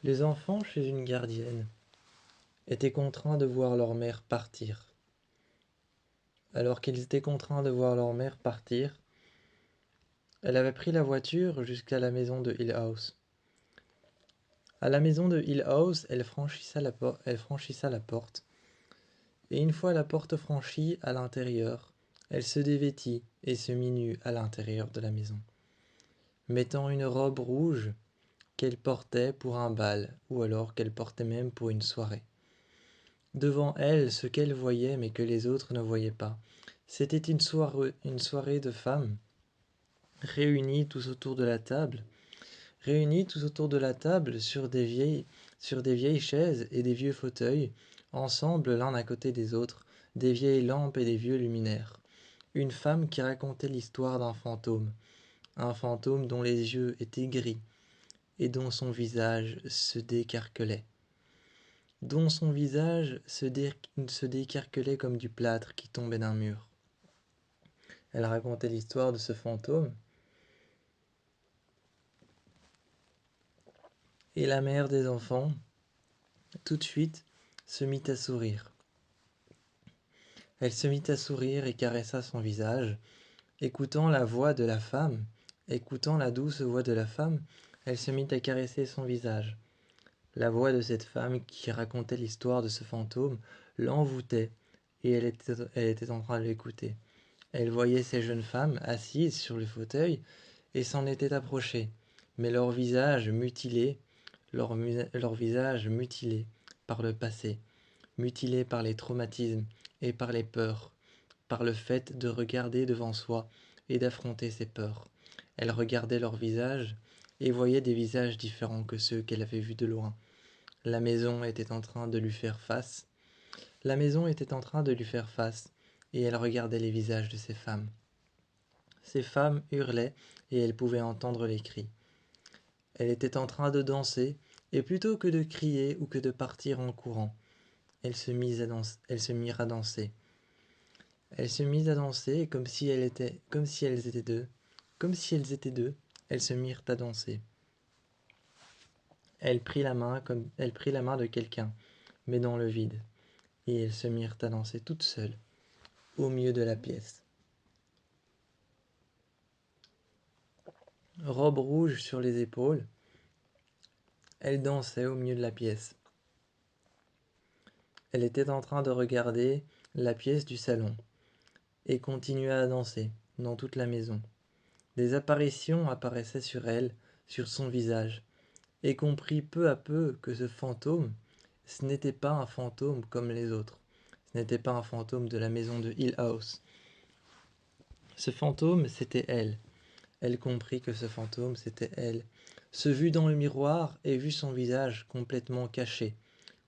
Les enfants chez une gardienne étaient contraints de voir leur mère partir. Alors qu'ils étaient contraints de voir leur mère partir, elle avait pris la voiture jusqu'à la maison de Hill House. À la maison de Hill House, elle franchissa la porte, et une fois la porte franchie à l'intérieur, elle se dévêtit et se mit nue à l'intérieur de la maison, mettant une robe rouge qu'elle portait pour un bal, ou alors qu'elle portait même pour une soirée. Devant elle, ce qu'elle voyait mais que les autres ne voyaient pas, c'était une soirée de femmes réunies tous autour de la table, sur des vieilles chaises et des vieux fauteuils, ensemble l'un à côté des autres, des vieilles lampes et des vieux luminaires. Une femme qui racontait l'histoire d'un fantôme, un fantôme dont les yeux étaient gris et dont son visage se décarquelait. Se décarquelait comme du plâtre qui tombait d'un mur. Elle racontait l'histoire de ce fantôme, et la mère des enfants, tout de suite, se mit à sourire. Elle se mit à sourire et caressa son visage. Écoutant la voix de la femme, écoutant la douce voix de la femme, elle se mit à caresser son visage. La voix de cette femme qui racontait l'histoire de ce fantôme l'envoûtait, et elle était en train de l'écouter. Elle voyait ces jeunes femmes assises sur le fauteuil et s'en était approchée, mais leur visage mutilé par le passé, mutilé par les traumatismes et par les peurs, par le fait de regarder devant soi et d'affronter ses peurs. Elle regardait leurs visages et voyait des visages différents que ceux qu'elle avait vus de loin. La maison était en train de lui faire face. La maison était en train de lui faire face, et elle regardait les visages de ces femmes. Ces femmes hurlaient, et elle pouvait entendre les cris. Elle était en train de danser, et plutôt que de crier ou que de partir en courant, elles se mirent à danser. Elles se mirent à danser comme si elles étaient deux. Comme si elles étaient deux, elles se mirent à danser. Elle prit la main de quelqu'un, mais dans le vide, et elles se mirent à danser toutes seules, au milieu de la pièce. Robe rouge sur les épaules, elle dansait au milieu de la pièce. Elle était en train de regarder la pièce du salon, et continua à danser, dans toute la maison. Des apparitions apparaissaient sur elle, sur son visage, et comprit peu à peu que ce fantôme, ce n'était pas un fantôme comme les autres. Ce n'était pas un fantôme de la maison de Hill House. Ce fantôme, c'était elle. Elle comprit que ce fantôme, c'était elle. Se vit dans le miroir et vit son visage complètement caché,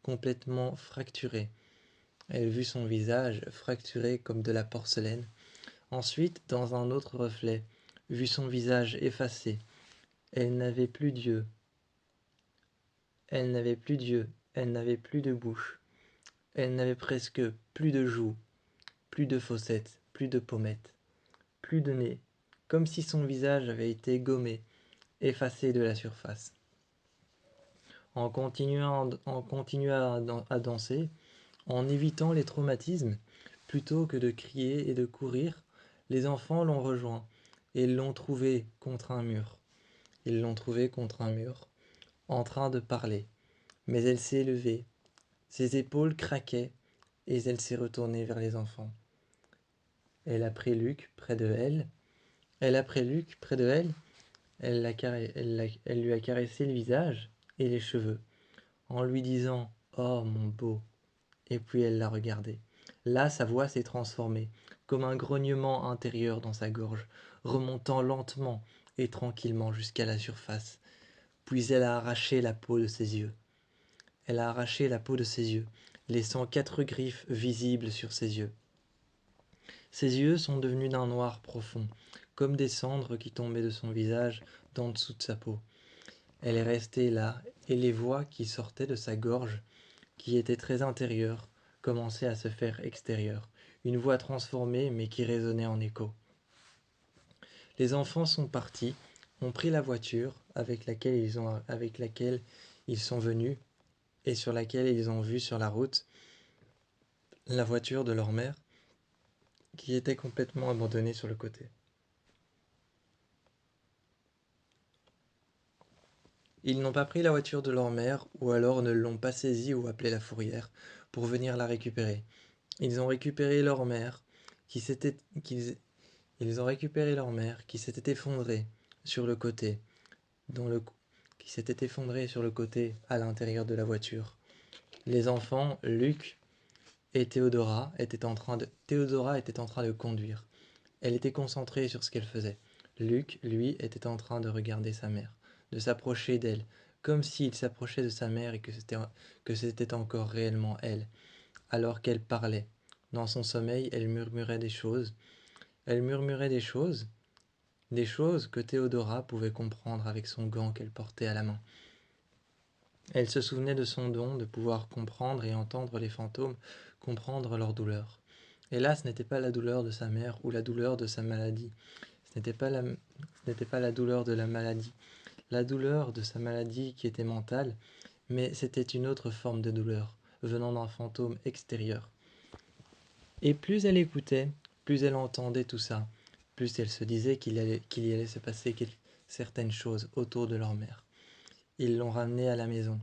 complètement fracturé. Elle vit son visage fracturé comme de la porcelaine. Ensuite, dans un autre reflet, vit son visage effacé. Elle n'avait plus d'yeux. Elle n'avait plus d'yeux. Elle n'avait plus de bouche. Elle n'avait presque plus de joues, plus de fossettes, plus de pommettes, plus de nez, comme si son visage avait été gommé, effacé de la surface. En continuant à danser, en évitant les traumatismes, plutôt que de crier et de courir, les enfants l'ont rejoint et l'ont trouvé contre un mur. Ils l'ont trouvée contre un mur, en train de parler. Mais elle s'est levée, ses épaules craquaient, et elle s'est retournée vers les enfants. Elle a pris Luc près de elle. Elle lui a caressé le visage et les cheveux, en lui disant « Oh, mon beau !» Et puis elle l'a regardé. Là, sa voix s'est transformée, comme un grognement intérieur dans sa gorge, remontant lentement et tranquillement jusqu'à la surface. Puis elle a arraché la peau de ses yeux. Elle a arraché la peau de ses yeux, laissant 4 griffes visibles sur ses yeux. Ses yeux sont devenus d'un noir profond, comme des cendres qui tombaient de son visage d'en dessous de sa peau. Elle est restée là, et les voix qui sortaient de sa gorge, qui étaient très intérieures, commençaient à se faire extérieures, une voix transformée mais qui résonnait en écho. Les enfants sont partis, ont pris la voiture avec laquelle ils sont venus et sur laquelle ils ont vu sur la route la voiture de leur mère qui était complètement abandonnée sur le côté. Ils n'ont pas pris la voiture de leur mère ou alors ne l'ont pas saisie ou appelé la fourrière pour venir la récupérer. Ils ont récupéré leur mère qui s'était qu'ils ils ont récupéré leur mère qui s'était effondrée sur le côté, dont le qui s'était effondrée sur le côté à l'intérieur de la voiture. Les enfants, Luc et Théodora étaient en train de conduire. Elle était concentrée sur ce qu'elle faisait. Luc, lui, était en train de regarder sa mère, de s'approcher d'elle, comme s'il s'approchait de sa mère et que c'était encore réellement elle, alors qu'elle parlait. Dans son sommeil, elle murmurait des choses. Elle murmurait des choses que Théodora pouvait comprendre avec son gant qu'elle portait à la main. Elle se souvenait de son don de pouvoir comprendre et entendre les fantômes, comprendre leur douleur. Et là, ce n'était pas la douleur de sa mère ou la douleur de sa maladie. Ce n'était pas la douleur de la douleur de sa maladie qui était mentale, mais c'était une autre forme de douleur, venant d'un fantôme extérieur. Et plus elle écoutait, plus elle entendait tout ça, plus elle se disait qu'il y allait se passer certaines choses autour de leur mère. Ils l'ont ramenée à la maison.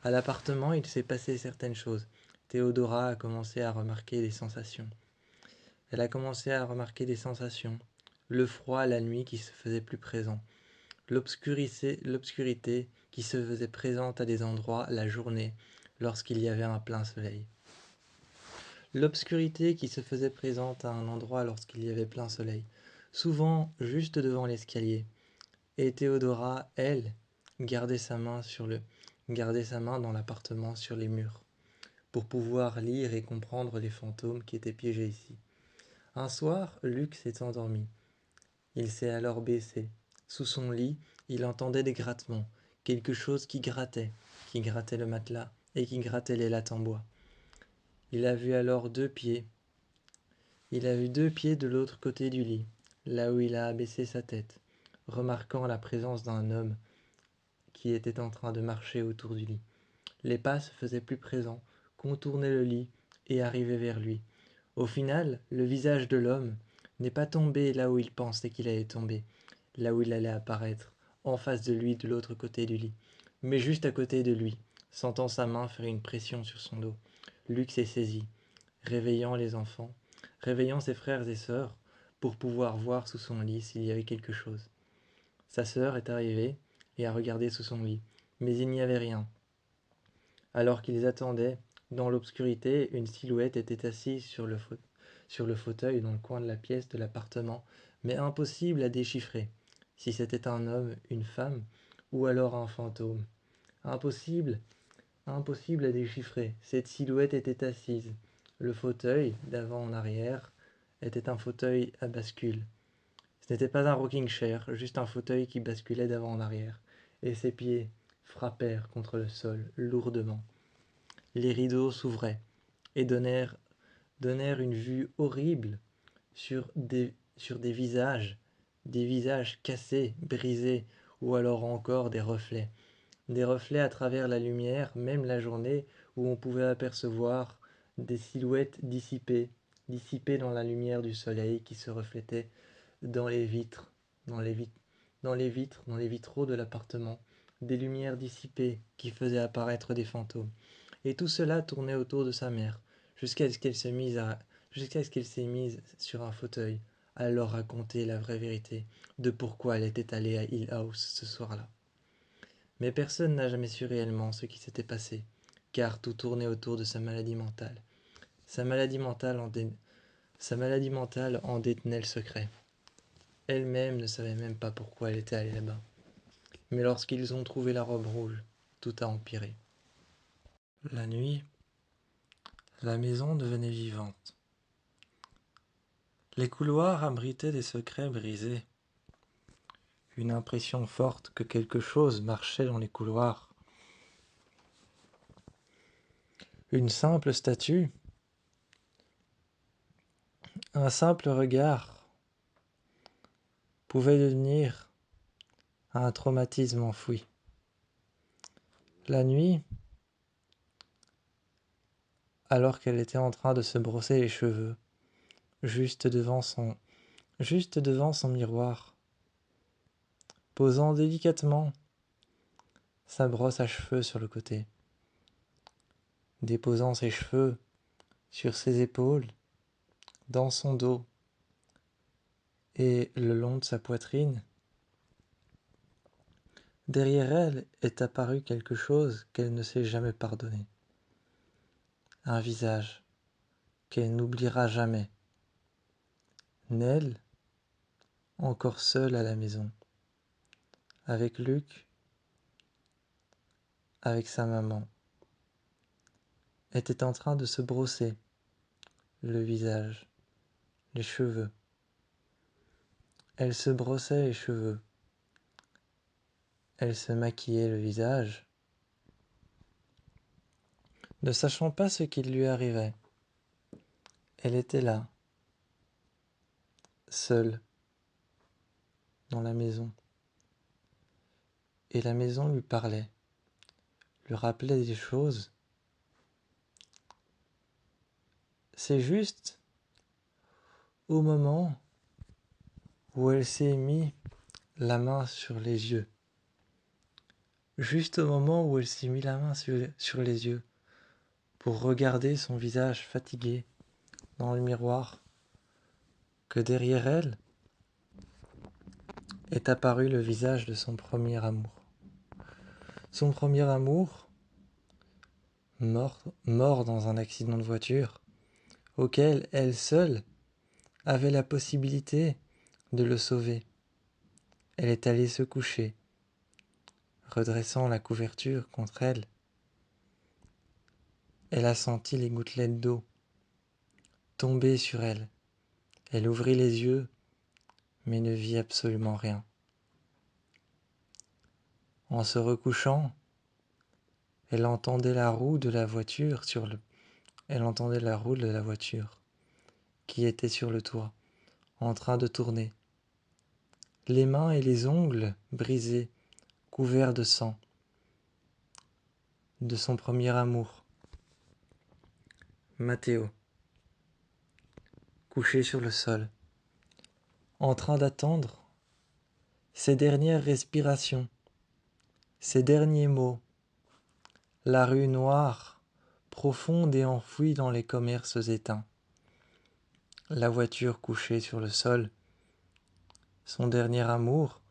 À l'appartement, il s'est passé certaines choses. Théodora a commencé à remarquer des sensations. Elle a commencé à remarquer des sensations. Le froid la nuit qui se faisait plus présent. L'obscurité qui se faisait présente à des endroits la journée lorsqu'il y avait un plein soleil. L'obscurité qui se faisait présente à un endroit lorsqu'il y avait plein soleil, souvent juste devant l'escalier. Et Théodora, elle, gardait sa main dans l'appartement sur les murs, pour pouvoir lire et comprendre les fantômes qui étaient piégés ici. Un soir, Luc s'est endormi. Il s'est alors baissé. Sous son lit, il entendait des grattements, quelque chose qui grattait le matelas et qui grattait les lattes en bois. Il a vu alors 2 pieds. Il a vu 2 pieds de l'autre côté du lit, là où il a abaissé sa tête, remarquant la présence d'un homme qui était en train de marcher autour du lit. Les pas se faisaient plus présents, contournaient le lit et arrivaient vers lui. Au final, le visage de l'homme n'est pas tombé là où il pensait qu'il allait tomber, là où il allait apparaître, en face de lui de l'autre côté du lit, mais juste à côté de lui, sentant sa main faire une pression sur son dos. Luc s'est saisi, réveillant les enfants, réveillant ses frères et sœurs, pour pouvoir voir sous son lit s'il y avait quelque chose. Sa sœur est arrivée et a regardé sous son lit, mais il n'y avait rien. Alors qu'ils attendaient, dans l'obscurité, une silhouette était assise sur le fauteuil dans le coin de la pièce de l'appartement, mais impossible à déchiffrer, si c'était un homme, une femme, ou alors un fantôme. Impossible, impossible à déchiffrer. Cette silhouette était assise. Le fauteuil, d'avant en arrière, était un fauteuil à bascule. Ce n'était pas un rocking chair, juste un fauteuil qui basculait d'avant en arrière, et ses pieds frappèrent contre le sol lourdement. Les rideaux s'ouvraient et donnèrent une vue horrible sur des visages cassés, brisés, ou alors encore des reflets à travers la lumière, même la journée, où on pouvait apercevoir des silhouettes dissipées dans la lumière du soleil qui se reflétait dans les vitres, dans les vitres, dans les vitraux de l'appartement, des lumières dissipées qui faisaient apparaître des fantômes. Et tout cela tournait autour de sa mère, jusqu'à ce qu'elle s'est mise sur un fauteuil, à leur raconter la vraie vérité de pourquoi elle était allée à Hill House ce soir-là. Mais personne n'a jamais su réellement ce qui s'était passé, car tout tournait autour de sa maladie mentale. Sa maladie mentale en détenait le secret. Elle-même ne savait même pas pourquoi elle était allée là-bas. Mais lorsqu'ils ont trouvé la robe rouge, tout a empiré. La nuit, la maison devenait vivante. Les couloirs abritaient des secrets brisés. Une impression forte que quelque chose marchait dans les couloirs. Une simple statue, un simple regard pouvait devenir un traumatisme enfoui. La nuit, alors qu'elle était en train de se brosser les cheveux, juste devant son miroir, posant délicatement sa brosse à cheveux sur le côté, déposant ses cheveux sur ses épaules, dans son dos et le long de sa poitrine. Derrière elle est apparu quelque chose qu'elle ne s'est jamais pardonné. Un visage qu'elle n'oubliera jamais. Nell, encore seule à la maison, avec Luc, avec sa maman, était en train de se brosser le visage, les cheveux. Elle se brossait les cheveux. Elle se maquillait le visage, ne sachant pas ce qui lui arrivait. Elle était là, seule, dans la maison. Et la maison lui parlait, lui rappelait des choses. C'est juste au moment où elle s'est mis la main sur les yeux. Juste au moment où elle s'est mis la main sur les yeux pour regarder son visage fatigué dans le miroir, que derrière elle est apparu le visage de son premier amour. Son premier amour, mort dans un accident de voiture, auquel elle seule avait la possibilité de le sauver. Elle est allée se coucher, redressant la couverture contre elle. Elle a senti les gouttelettes d'eau tomber sur elle. Elle ouvrit les yeux, mais ne vit absolument rien. En se recouchant, elle entendait la roue de la voiture qui était sur le toit, en train de tourner. Les mains et les ongles brisés, couverts de sang, de son premier amour. Matteo, couché sur le sol, en train d'attendre ses dernières respirations, ses derniers mots. La rue noire, profonde et enfouie dans les commerces éteints. La voiture couchée sur le sol. Son dernier amour,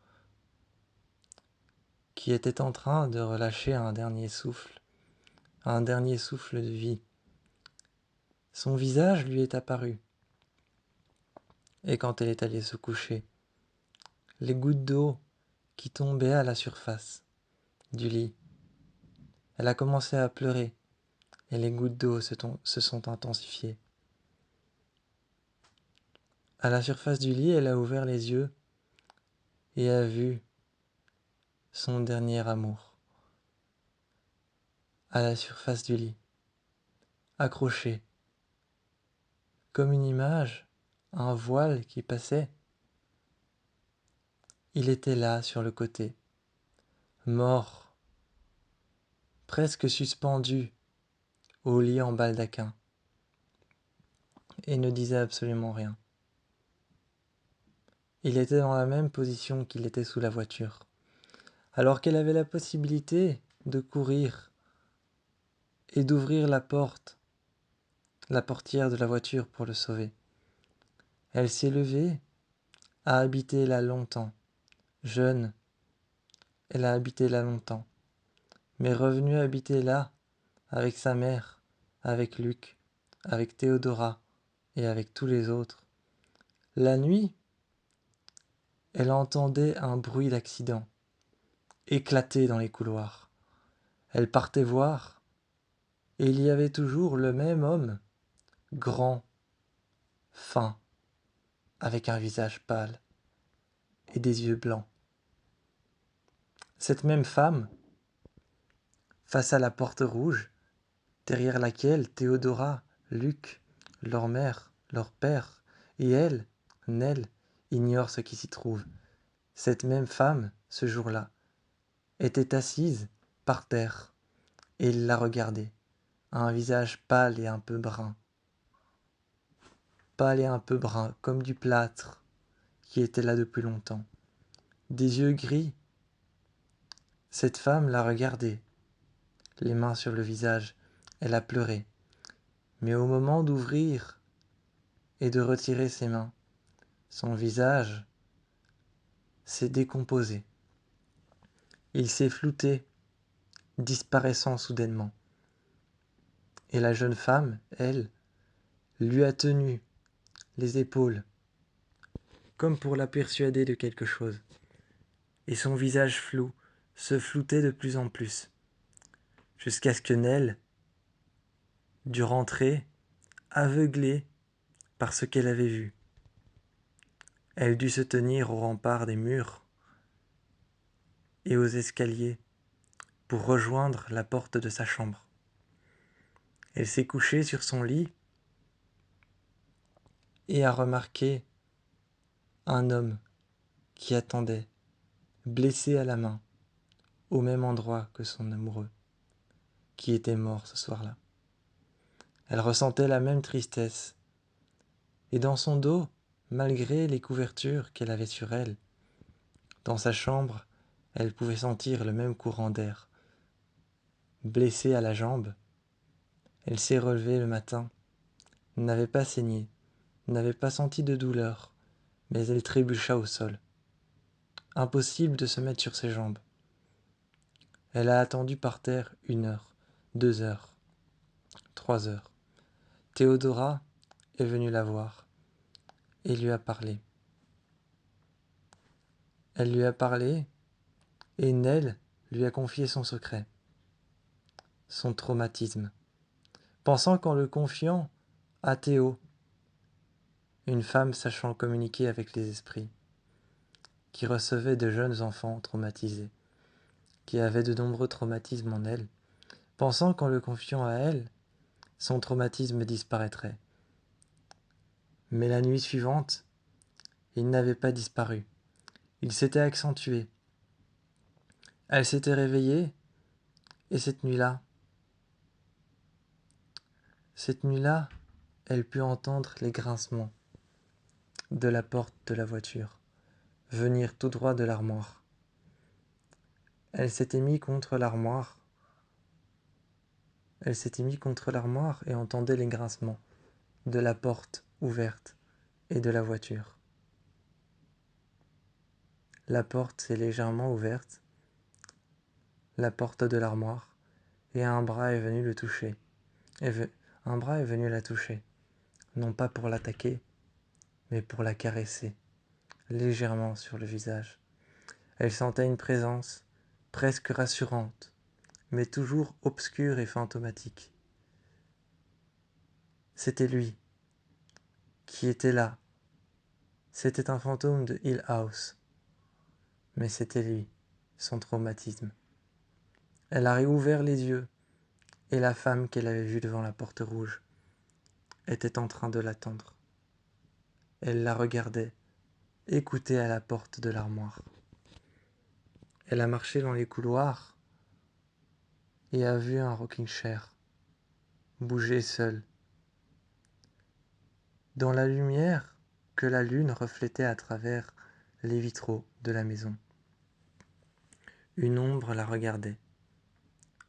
qui était en train de relâcher un dernier souffle de vie. Son visage lui est apparu. Et quand elle est allée se coucher, les gouttes d'eau qui tombaient à la surface du lit. Elle a commencé à pleurer et les gouttes d'eau se sont intensifiées. À la surface du lit, elle a ouvert les yeux et a vu son dernier amour. À la surface du lit, accroché, comme une image, un voile qui passait. Il était là sur le côté, mort, presque suspendu au lit en baldaquin, et ne disait absolument rien. Il était dans la même position qu'il était sous la voiture, alors qu'elle avait la possibilité de courir et d'ouvrir la portière de la voiture pour le sauver. Elle s'est levée, a habité là longtemps, jeune, elle a habité là longtemps, mais revenue habiter là, avec sa mère, avec Luc, avec Théodora et avec tous les autres. La nuit, elle entendait un bruit d'accident, éclater dans les couloirs. Elle partait voir, et il y avait toujours le même homme, grand, fin, avec un visage pâle et des yeux blancs. Cette même femme, face à la porte rouge, derrière laquelle Théodora, Luc, leur mère, leur père, et elle, Nell, ignorent ce qui s'y trouve. Cette même femme, ce jour-là, était assise, par terre, et il la regardait, un visage pâle et un peu brun, comme du plâtre qui était là depuis longtemps. Des yeux gris. Cette femme la regardait, les mains sur le visage. Elle a pleuré. Mais au moment d'ouvrir et de retirer ses mains, son visage s'est décomposé. Il s'est flouté, disparaissant soudainement. Et la jeune femme, elle, lui a tenu les épaules, comme pour la persuader de quelque chose. Et son visage flou se floutait de plus en plus, jusqu'à ce que Nell dût rentrer, aveuglée par ce qu'elle avait vu. Elle dut se tenir au rempart des murs et aux escaliers pour rejoindre la porte de sa chambre. Elle s'est couchée sur son lit et a remarqué un homme qui attendait, blessé à la main, au même endroit que son amoureux, qui était mort ce soir-là. Elle ressentait la même tristesse, et dans son dos, malgré les couvertures qu'elle avait sur elle, dans sa chambre, elle pouvait sentir le même courant d'air. Blessée à la jambe, elle s'est relevée le matin, n'avait pas saigné, n'avait pas senti de douleur, mais elle trébucha au sol. Impossible de se mettre sur ses jambes. Elle a attendu par terre 1 heure, 2 heures, 3 heures. Théodora est venue la voir et lui a parlé. Elle lui a parlé et Nell lui a confié son secret, son traumatisme, pensant qu'en le confiant à Théo, une femme sachant communiquer avec les esprits, qui recevait de jeunes enfants traumatisés, qui avait de nombreux traumatismes en elle, pensant qu'en le confiant à elle, son traumatisme disparaîtrait. Mais la nuit suivante, il n'avait pas disparu. Il s'était accentué. Elle s'était réveillée, et cette nuit-là, elle put entendre les grincements de la porte de la voiture venir tout droit de l'armoire. Elle s'était mise contre l'armoire. Elle s'était mise contre l'armoire et entendait les grincements de la porte ouverte et de la voiture. La porte s'est légèrement ouverte, la porte de l'armoire, et un bras est venu le toucher. Un bras est venu la toucher, non pas pour l'attaquer, mais pour la caresser, légèrement sur le visage. Elle sentait une présence, presque rassurante, mais toujours obscure et fantomatique. C'était lui, qui était là. C'était un fantôme de Hill House, mais c'était lui, son traumatisme. Elle a réouvert les yeux, et la femme qu'elle avait vue devant la porte rouge était en train de l'attendre. Elle la regardait, écoutait à la porte de l'armoire. Elle a marché dans les couloirs et a vu un rocking chair bouger seul. Dans la lumière que la lune reflétait à travers les vitraux de la maison. Une ombre la regardait,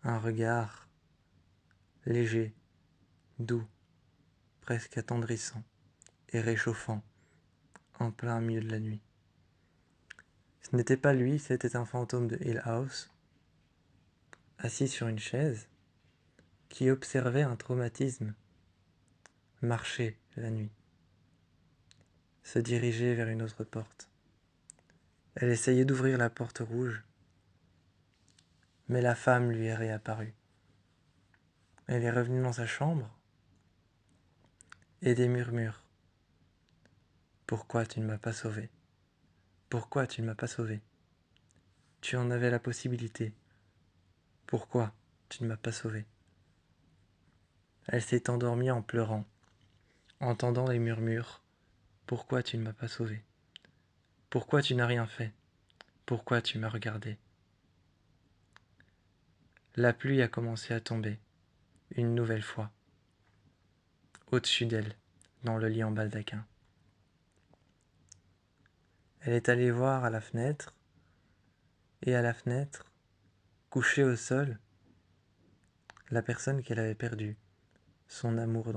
un regard léger, doux, presque attendrissant et réchauffant en plein milieu de la nuit. Ce n'était pas lui, c'était un fantôme de Hill House, assis sur une chaise, qui observait un traumatisme marcher la nuit, se diriger vers une autre porte. Elle essayait d'ouvrir la porte rouge, mais la femme lui est réapparue. Elle est revenue dans sa chambre, et des murmures. Pourquoi tu ne m'as pas sauvé? Pourquoi tu ne m'as pas sauvé? Tu en avais la possibilité. Pourquoi tu ne m'as pas sauvé? Elle s'est endormie en pleurant, entendant les murmures. Pourquoi tu ne m'as pas sauvé? Pourquoi tu n'as rien fait? Pourquoi tu m'as regardé? La pluie a commencé à tomber, une nouvelle fois, au-dessus d'elle, dans le lit en baldaquin. Elle est allée voir à la fenêtre, et à la fenêtre, couchée au sol, la personne qu'elle avait perdue, son amour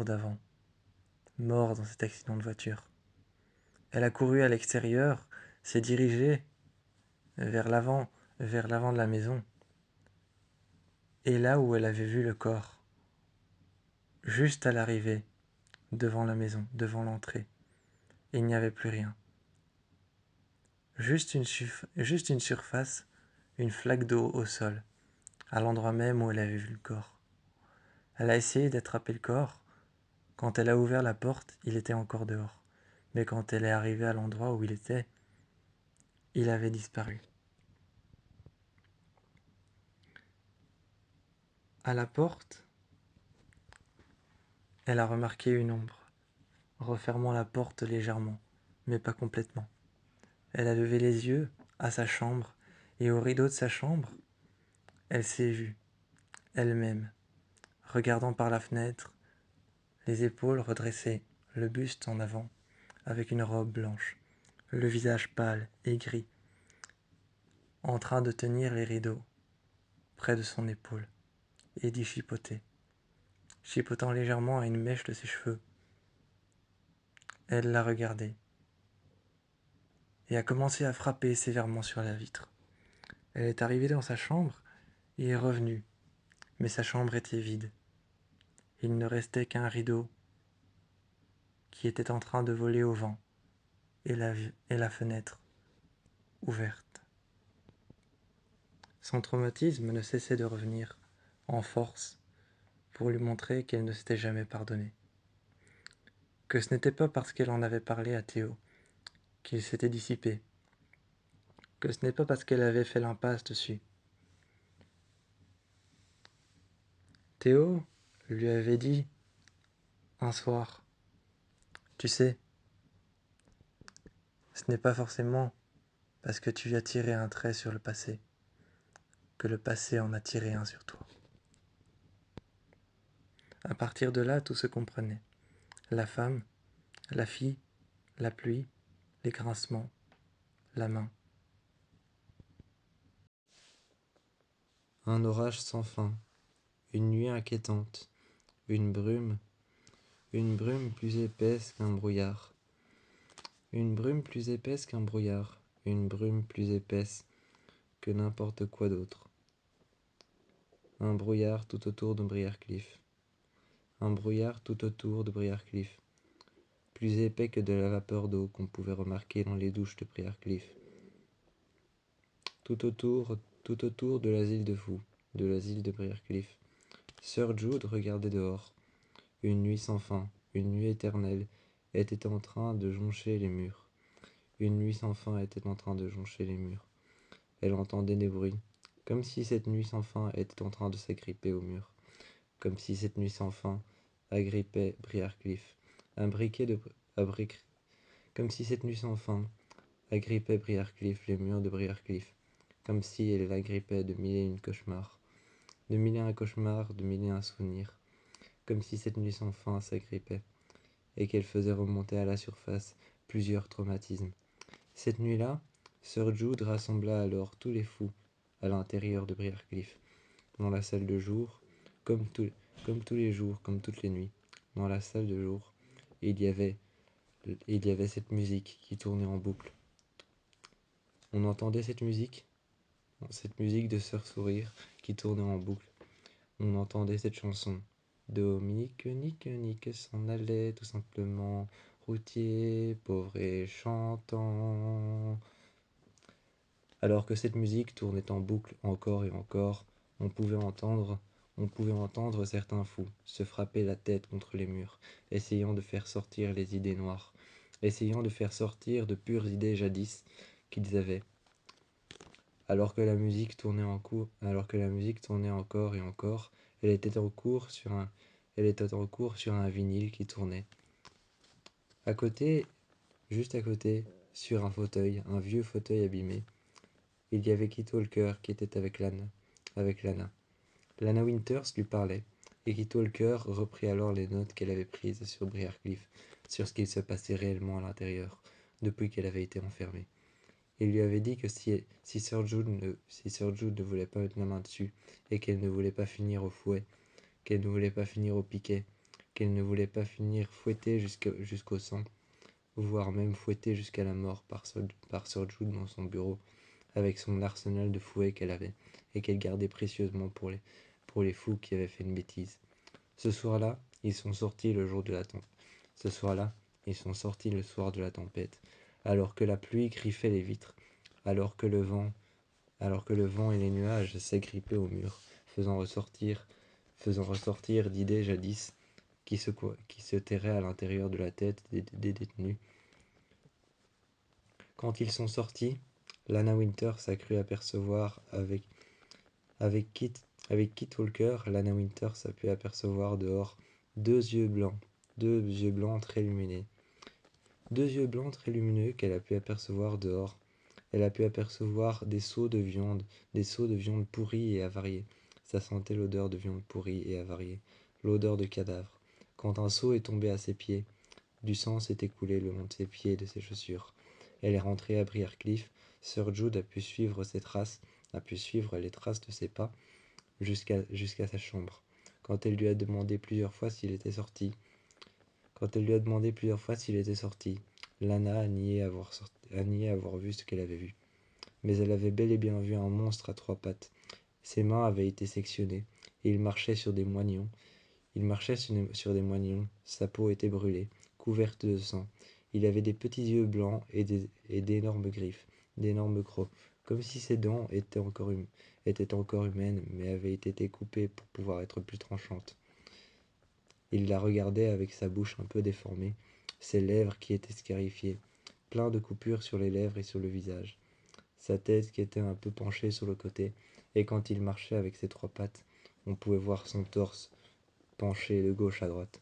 d'avant, mort dans cet accident de voiture. Elle a couru à l'extérieur, s'est dirigée vers l'avant de la maison, et là où elle avait vu le corps, juste à l'arrivée, devant la maison, devant l'entrée, il n'y avait plus rien. Juste une surface, une flaque d'eau au sol, à l'endroit même où elle avait vu le corps. Elle a essayé d'attraper le corps. Quand elle a ouvert la porte, il était encore dehors. Mais quand elle est arrivée à l'endroit où il était, il avait disparu. À la porte, elle a remarqué une ombre, refermant la porte légèrement, mais pas complètement. Elle a levé les yeux à sa chambre, et au rideau de sa chambre, elle s'est vue, elle-même, regardant par la fenêtre, les épaules redressées, le buste en avant, avec une robe blanche, le visage pâle et gris, en train de tenir les rideaux près de son épaule, et d'y chipoter, chipotant légèrement à une mèche de ses cheveux. Elle l'a regardé, et a commencé à frapper sévèrement sur la vitre. Elle est arrivée dans sa chambre, et est revenue, mais sa chambre était vide. Il ne restait qu'un rideau qui était en train de voler au vent, et la fenêtre ouverte. Son traumatisme ne cessait de revenir, en force, pour lui montrer qu'elle ne s'était jamais pardonnée. Que ce n'était pas parce qu'elle en avait parlé à Théo qu'il s'était dissipé, que ce n'est pas parce qu'elle avait fait l'impasse dessus. Théo lui avait dit un soir, tu sais, ce n'est pas forcément parce que tu as tiré un trait sur le passé que le passé en a tiré un sur toi. À partir de là, tout se comprenait. La femme, la fille, la pluie, les grincements, la main. Un orage sans fin, une nuit inquiétante, une brume plus épaisse qu'un brouillard. Une brume plus épaisse qu'un brouillard, une brume plus épaisse que n'importe quoi d'autre. Un brouillard tout autour de Briarcliff. Un brouillard tout autour de Briarcliff, plus épais que de la vapeur d'eau qu'on pouvait remarquer dans les douches de Briarcliff. Tout autour de l'asile de fous, de l'asile de Briarcliff. Sir Jude regardait dehors. Une nuit sans fin, une nuit éternelle, était en train de joncher les murs. Une nuit sans fin était en train de joncher les murs. Elle entendait des bruits, comme si cette nuit sans fin était en train de s'agripper au mur. Comme si cette nuit sans fin agrippait Briarcliff. Comme si cette nuit sans fin agrippait Briarcliff, les murs de Briarcliff. Comme si elle l'agrippait de mille et une cauchemars. De mille et un cauchemars, de mille et un souvenirs. Comme si cette nuit sans fin s'agrippait, et qu'elle faisait remonter à la surface plusieurs traumatismes. Cette nuit-là, Sir Jude rassembla alors tous les fous à l'intérieur de Briarcliff, dans la salle de jour, comme tous les jours, comme toutes les nuits. Dans la salle de jour, il y avait cette musique qui tournait en boucle. On entendait cette musique de Sœur Sourire qui tournait en boucle. On entendait cette chanson. Dominique, Nique s'en allait tout simplement, routier, pauvre et chantant. Alors que cette musique tournait en boucle encore et encore, on pouvait entendre certains fous se frapper la tête contre les murs, essayant de faire sortir les idées noires, essayant de faire sortir de pures idées jadis qu'ils avaient. Alors que la musique tournait encore et encore, elle était en cours sur un vinyle qui tournait. À côté, juste à côté, sur un vieux fauteuil abîmé, il y avait Kit Walker qui était avec l'âne, avec Lana. Lana Winters lui parlait, et Kit Walker reprit alors les notes qu'elle avait prises sur Briarcliff, sur ce qu'il se passait réellement à l'intérieur, depuis qu'elle avait été enfermée. Il lui avait dit que si Sir Jude ne voulait pas mettre la main dessus, et qu'elle ne voulait pas finir au fouet, qu'elle ne voulait pas finir au piquet, qu'elle ne voulait pas finir fouettée jusqu'au sang, voire même fouettée jusqu'à la mort par Sir Jude dans son bureau, avec son arsenal de fouets qu'elle avait, et qu'elle gardait précieusement pour les fous qui avaient fait une bêtise. Ce soir-là, ils sont sortis le jour de la tempête. Ce soir-là, ils sont sortis le soir de la tempête, alors que la pluie griffait les vitres, alors que le vent et les nuages s'agrippaient au mur, faisant ressortir d'idées jadis qui se terraient à l'intérieur de la tête des détenus. Quand ils sont sortis, Lana Winters a cru apercevoir avec Kit Walker, Lana Winters a pu apercevoir dehors deux yeux blancs très lumineux. Deux yeux blancs très lumineux qu'elle a pu apercevoir dehors. Elle a pu apercevoir des seaux de viande pourrie et avariée. Ça sentait l'odeur de viande pourrie et avariée, l'odeur de cadavre. Quand un seau est tombé à ses pieds, du sang s'est écoulé le long de ses pieds et de ses chaussures. Elle est rentrée à Briarcliff. Sir Jude a pu suivre les traces de ses pas jusqu'à sa chambre. Quand elle lui a demandé plusieurs fois s'il était sorti, Lana a nié avoir vu ce qu'elle avait vu. Mais elle avait bel et bien vu un monstre à trois pattes. Ses mains avaient été sectionnées, et il marchait sur des moignons. Sa peau était brûlée, couverte de sang. Il avait des petits yeux blancs et d'énormes griffes, d'énormes crocs, comme si ses dents étaient encore humaines, mais avaient été coupées pour pouvoir être plus tranchantes. Il la regardait avec sa bouche un peu déformée, ses lèvres qui étaient scarifiées, plein de coupures sur les lèvres et sur le visage, sa tête qui était un peu penchée sur le côté, et quand il marchait avec ses trois pattes, on pouvait voir son torse penché de gauche à droite.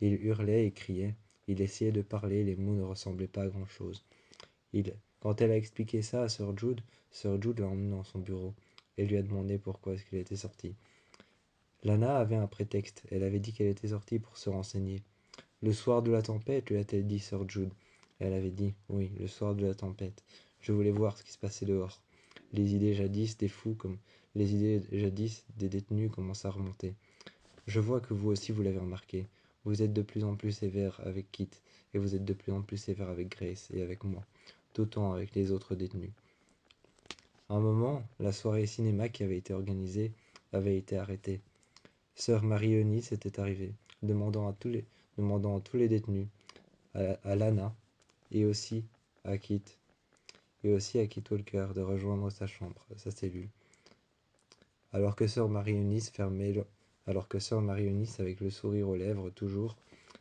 Il hurlait et criait, il essayait de parler, les mots ne ressemblaient pas à grand-chose. Quand elle a expliqué ça à Sir Jude l'a emmené dans son bureau et lui a demandé pourquoi est-ce qu'il était sorti. Lana avait un prétexte, elle avait dit qu'elle était sortie pour se renseigner. Le soir de la tempête, lui a-t-elle dit Sir Jude. Elle avait dit, oui, le soir de la tempête. Je voulais voir ce qui se passait dehors. Les idées jadis des détenus commencent à remonter. Je vois que vous aussi vous l'avez remarqué. Vous êtes de plus en plus sévère avec Kit, et vous êtes de plus en plus sévère avec Grace et avec moi, d'autant avec les autres détenus. À un moment, la soirée cinéma qui avait été organisée avait été arrêtée. Sœur Marie-Eunice était arrivée, demandant à tous les détenus, à Lana, et aussi à Kit Walker de rejoindre sa chambre, sa cellule. Alors que sœur Marie-Eunice, avec le sourire aux lèvres toujours,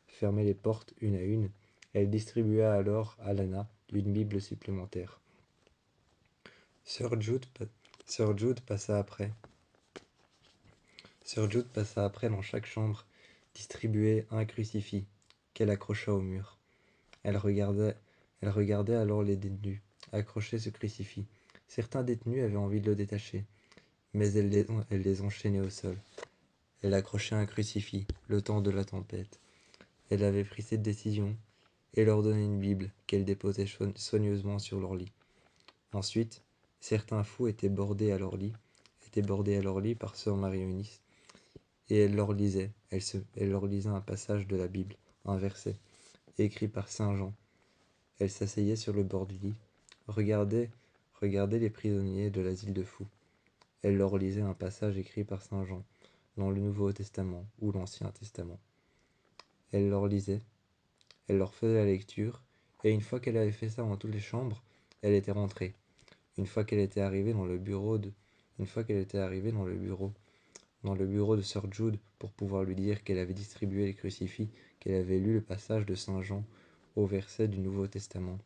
fermait les portes une à une, elle distribua alors à Lana une Bible supplémentaire. Sir Jude passa après. Sir Jude passa après dans chaque chambre, distribuait un crucifix qu'elle accrocha au mur. Elle regardait alors les détenus accrocher ce crucifix. Certains détenus avaient envie de le détacher, mais elle les enchaînait au sol. Elle accrochait un crucifix, le temps de la tempête. Elle avait pris cette décision et leur donnait une Bible qu'elle déposait soigneusement sur leur lit. Ensuite, certains fous étaient bordés à leur lit par sœur Marie-Eunice, et elle leur lisait un passage de la Bible, un verset, écrit par Saint Jean. Elle s'asseyait sur le bord du lit, regardait les prisonniers de l'asile de fous. Elle leur lisait un passage écrit par Saint Jean, dans le Nouveau Testament ou l'Ancien Testament. Elle leur lisait, elle leur faisait la lecture, et une fois qu'elle avait fait ça dans toutes les chambres, elle était rentrée. Une fois qu'elle était arrivée dans le bureau de Sir Jude pour pouvoir lui dire qu'elle avait distribué les crucifix, qu'elle avait lu le passage de Saint Jean au verset du Nouveau Testament.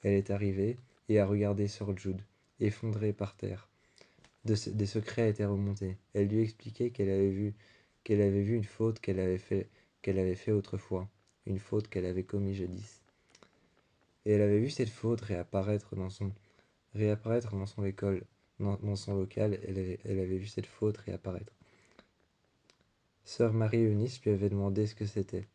Elle est arrivée et a regardé Sir Jude, effondré par terre. Des secrets étaient remontés. Elle lui expliquait qu'elle avait vu une faute qu'elle avait fait autrefois, une faute qu'elle avait commise jadis. Et elle avait vu cette faute réapparaître dans son école dans son local, elle avait vu cette faute réapparaître. Sœur Marie-Eunice lui avait demandé ce que c'était.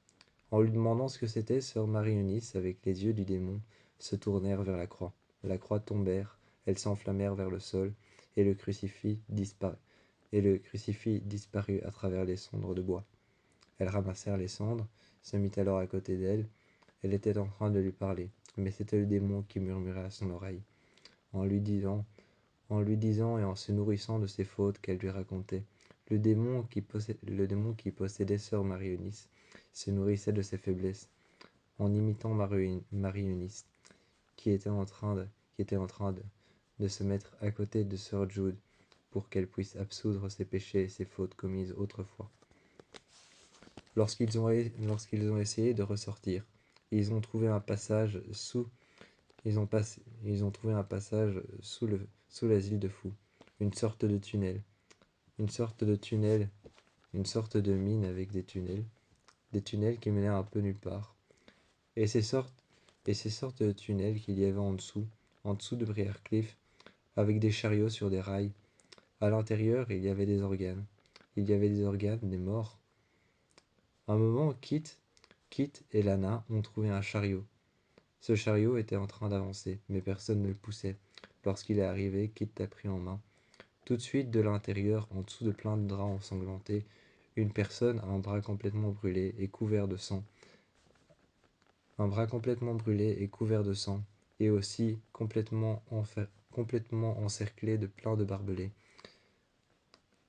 En lui demandant ce que c'était, sœur Marie-Eunice, avec les yeux du démon, se tournèrent vers la croix. La croix tombèrent, elles s'enflammèrent vers le sol, et le crucifix disparut à travers les cendres de bois. Elles ramassèrent les cendres, se mit alors à côté d'elle. Elle était en train de lui parler, mais c'était le démon qui murmurait à son oreille, en lui disant, et en se nourrissant de ses fautes qu'elle lui racontait. Le démon qui possédait sœur Marie-Eunice se nourrissait de ses faiblesses, en imitant Marie-Eunice, qui était en train de se mettre à côté de sœur Jude pour qu'elle puisse absoudre ses péchés et ses fautes commises autrefois. Lorsqu'ils ont essayé de ressortir, ils ont trouvé un passage sous ils ont trouvé un passage sous l'asile de fous, une sorte de tunnel, une sorte de tunnel, une sorte de mine avec des tunnels qui menaient un peu nulle part. Et ces sortes de tunnels qu'il y avait en dessous de Briarcliff, avec des chariots sur des rails. À l'intérieur, il y avait des organes. Il y avait des organes, des morts. À un moment, Kit et Lana ont trouvé un chariot. Ce chariot était en train d'avancer, mais personne ne le poussait. Lorsqu'il est arrivé, Kit l'a pris en main. Tout de suite, de l'intérieur, en dessous de plein de draps ensanglantés, une personne, un bras complètement brûlé et couvert de sang, et aussi complètement encerclé de plein de barbelés.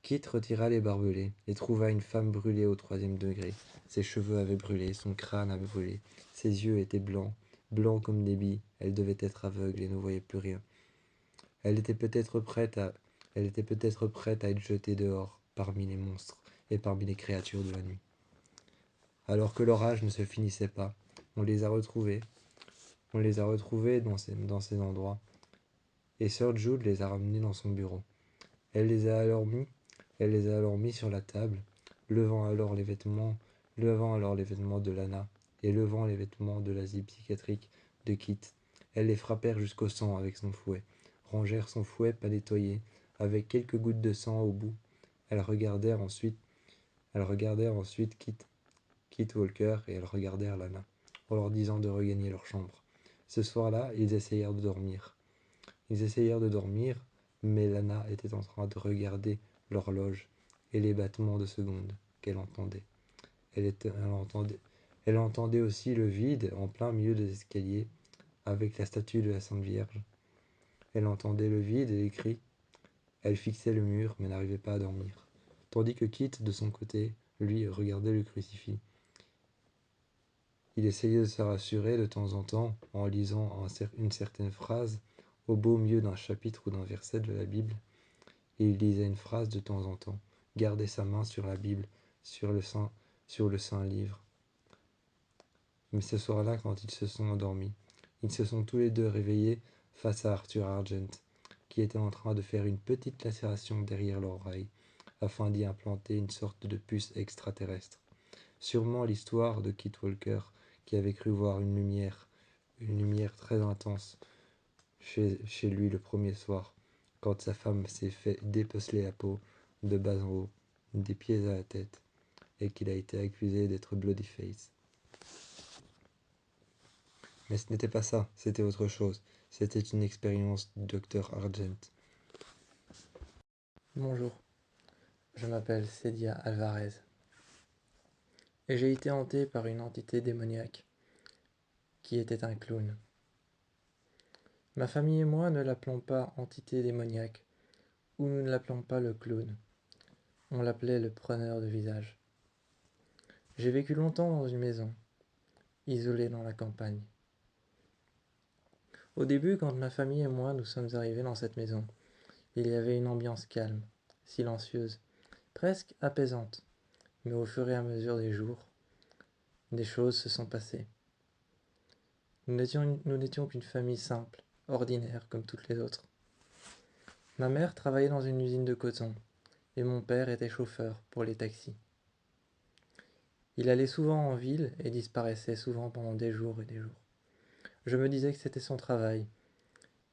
Kit retira les barbelés et trouva une femme brûlée au 3e degré. Ses cheveux avaient brûlé, son crâne avait brûlé, ses yeux étaient blancs, blancs comme des billes. Elle devait être aveugle et ne voyait plus rien. Elle était peut-être prête à être jetée dehors parmi les monstres et parmi les créatures de la nuit. Alors que l'orage ne se finissait pas, on les a retrouvés dans ces endroits, et sœur Jude les a ramenés dans son bureau. Elle les a alors mis sur la table, levant alors les vêtements de Lana et levant les vêtements de l'asile psychiatrique de Kit. Elles les frappèrent jusqu'au sang avec son fouet, rangèrent son fouet pas nettoyé, avec quelques gouttes de sang au bout. Elles regardèrent ensuite Kit Walker et elles regardèrent Lana, en leur disant de regagner leur chambre. Ce soir-là, ils essayèrent de dormir. Mais Lana était en train de regarder l'horloge et les battements de secondes qu'elle entendait. Elle entendait aussi le vide en plein milieu des escaliers avec la statue de la Sainte Vierge. Elle entendait le vide et les cris. Elle fixait le mur mais n'arrivait pas à dormir. Tandis que Kit, de son côté, lui, regardait le crucifix. Il essayait de se rassurer de temps en temps en lisant une certaine phrase au beau milieu d'un chapitre ou d'un verset de la Bible. Et il lisait une phrase de temps en temps, gardait sa main sur la Bible, sur le saint livre. Mais ce soir-là, quand ils se sont endormis, ils se sont tous les deux réveillés face à Arthur Argent, qui était en train de faire une petite lacération derrière l'oreille, afin d'y implanter une sorte de puce extraterrestre. Sûrement l'histoire de Kit Walker, qui avait cru voir une lumière très intense chez lui le premier soir, quand sa femme s'est fait dépeceler la peau de bas en haut, des pieds à la tête, et qu'il a été accusé d'être Bloodyface. Mais ce n'était pas ça, c'était autre chose. C'était une expérience du docteur Argent. Bonjour, je m'appelle Cédia Alvarez et j'ai été hanté par une entité démoniaque qui était un clown. Ma famille et moi ne l'appelons pas entité démoniaque ou nous ne l'appelons pas le clown. On l'appelait le preneur de visage. J'ai vécu longtemps dans une maison, isolée dans la campagne. Au début, quand ma famille et moi nous sommes arrivés dans cette maison, il y avait une ambiance calme, silencieuse, presque apaisante. Mais au fur et à mesure des jours, des choses se sont passées. Nous n'étions qu'une famille simple, ordinaire comme toutes les autres. Ma mère travaillait dans une usine de coton et mon père était chauffeur pour les taxis. Il allait souvent en ville et disparaissait souvent pendant des jours et des jours. Je me disais que c'était son travail,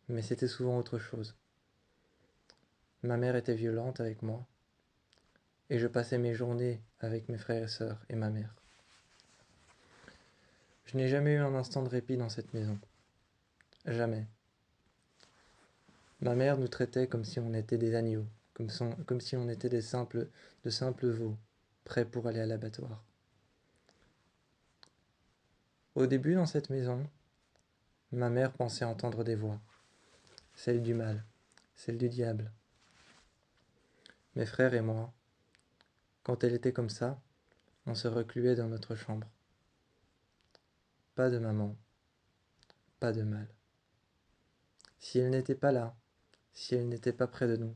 mais c'était souvent autre chose. Ma mère était violente avec moi, et je passais mes journées avec mes frères et sœurs et ma mère. Je n'ai jamais eu un instant de répit dans cette maison. Jamais. Ma mère nous traitait comme si on était des agneaux, comme si on était de simples veaux, prêts pour aller à l'abattoir. Au début, dans cette maison, ma mère pensait entendre des voix, celles du mal, celles du diable. Mes frères et moi, quand elle était comme ça, on se recluait dans notre chambre. Pas de maman, pas de mal. Si elle n'était pas là, si elle n'était pas près de nous,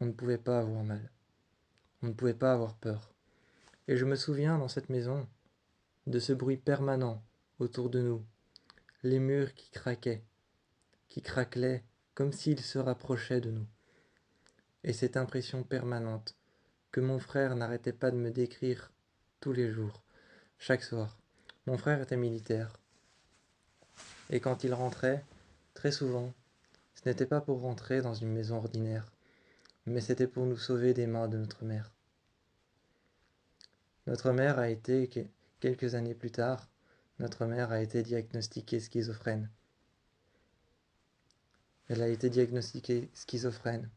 on ne pouvait pas avoir mal, on ne pouvait pas avoir peur. Et je me souviens dans cette maison de ce bruit permanent autour de nous, les murs qui craquelaient comme s'ils se rapprochaient de nous. Et cette impression permanente que mon frère n'arrêtait pas de me décrire tous les jours, chaque soir. Mon frère était militaire, et quand il rentrait, très souvent, ce n'était pas pour rentrer dans une maison ordinaire, mais c'était pour nous sauver des mains de notre mère. Notre mère a été, quelques années plus tard, notre mère a été diagnostiquée schizophrène. Elle a été diagnostiquée schizophrène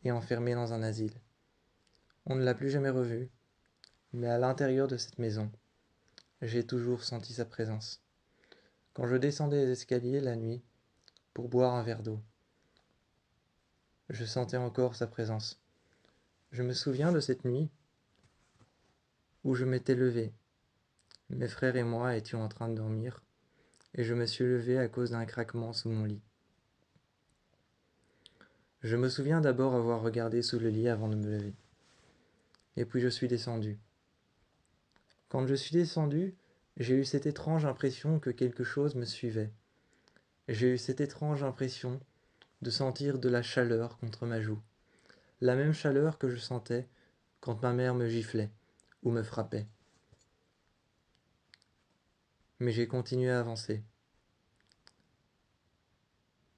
et enfermée dans un asile. On ne l'a plus jamais revue, mais à l'intérieur de cette maison, j'ai toujours senti sa présence. Quand je descendais les escaliers la nuit pour boire un verre d'eau, je sentais encore sa présence. Je me souviens de cette nuit où je m'étais levé. Mes frères et moi étions en train de dormir, et je me suis levé à cause d'un craquement sous mon lit. Je me souviens d'abord avoir regardé sous le lit avant de me lever. Et puis je suis descendu. Quand je suis descendu, j'ai eu cette étrange impression que quelque chose me suivait. J'ai eu cette étrange impression de sentir de la chaleur contre ma joue. La même chaleur que je sentais quand ma mère me giflait ou me frappait. Mais j'ai continué à avancer.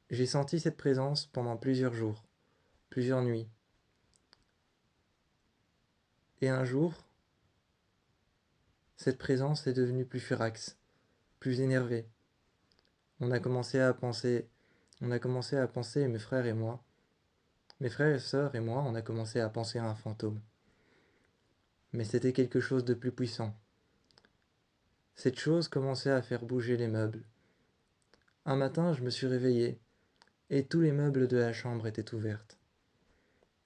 J'ai senti cette présence pendant plusieurs jours, plusieurs nuits. Et un jour, cette présence est devenue plus furax, plus énervée. On a commencé à penser, mes frères et moi, mes frères et sœurs et moi, on a commencé à penser à un fantôme. Mais c'était quelque chose de plus puissant. Cette chose commençait à faire bouger les meubles. Un matin, je me suis réveillé, et tous les meubles de la chambre étaient ouverts.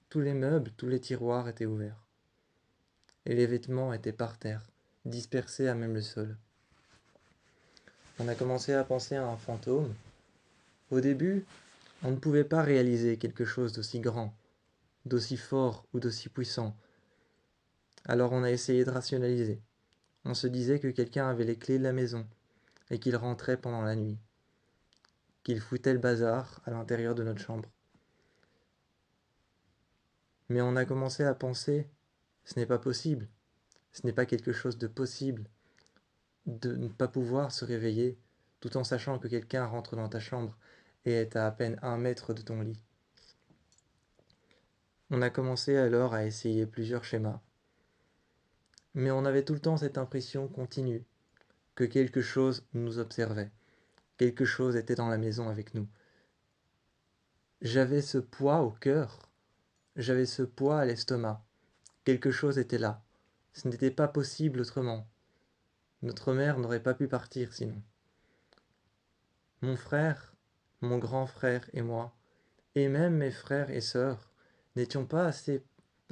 Tous les meubles, tous les tiroirs étaient ouverts. Et les vêtements étaient par terre, dispersés à même le sol. On a commencé à penser à un fantôme. Au début, on ne pouvait pas réaliser quelque chose d'aussi grand, d'aussi fort ou d'aussi puissant. Alors on a essayé de rationaliser. On se disait que quelqu'un avait les clés de la maison et qu'il rentrait pendant la nuit, qu'il foutait le bazar à l'intérieur de notre chambre. Mais on a commencé à penser, ce n'est pas possible, ce n'est pas quelque chose de possible, de ne pas pouvoir se réveiller tout en sachant que quelqu'un rentre dans ta chambre et est à peine 1 mètre de ton lit. On a commencé alors à essayer plusieurs schémas, mais on avait tout le temps cette impression continue que quelque chose nous observait, quelque chose était dans la maison avec nous. J'avais ce poids au cœur, j'avais ce poids à l'estomac, quelque chose était là, ce n'était pas possible autrement. Notre mère n'aurait pas pu partir sinon. Mon frère, mon grand frère et moi, et même mes frères et sœurs, n'étions pas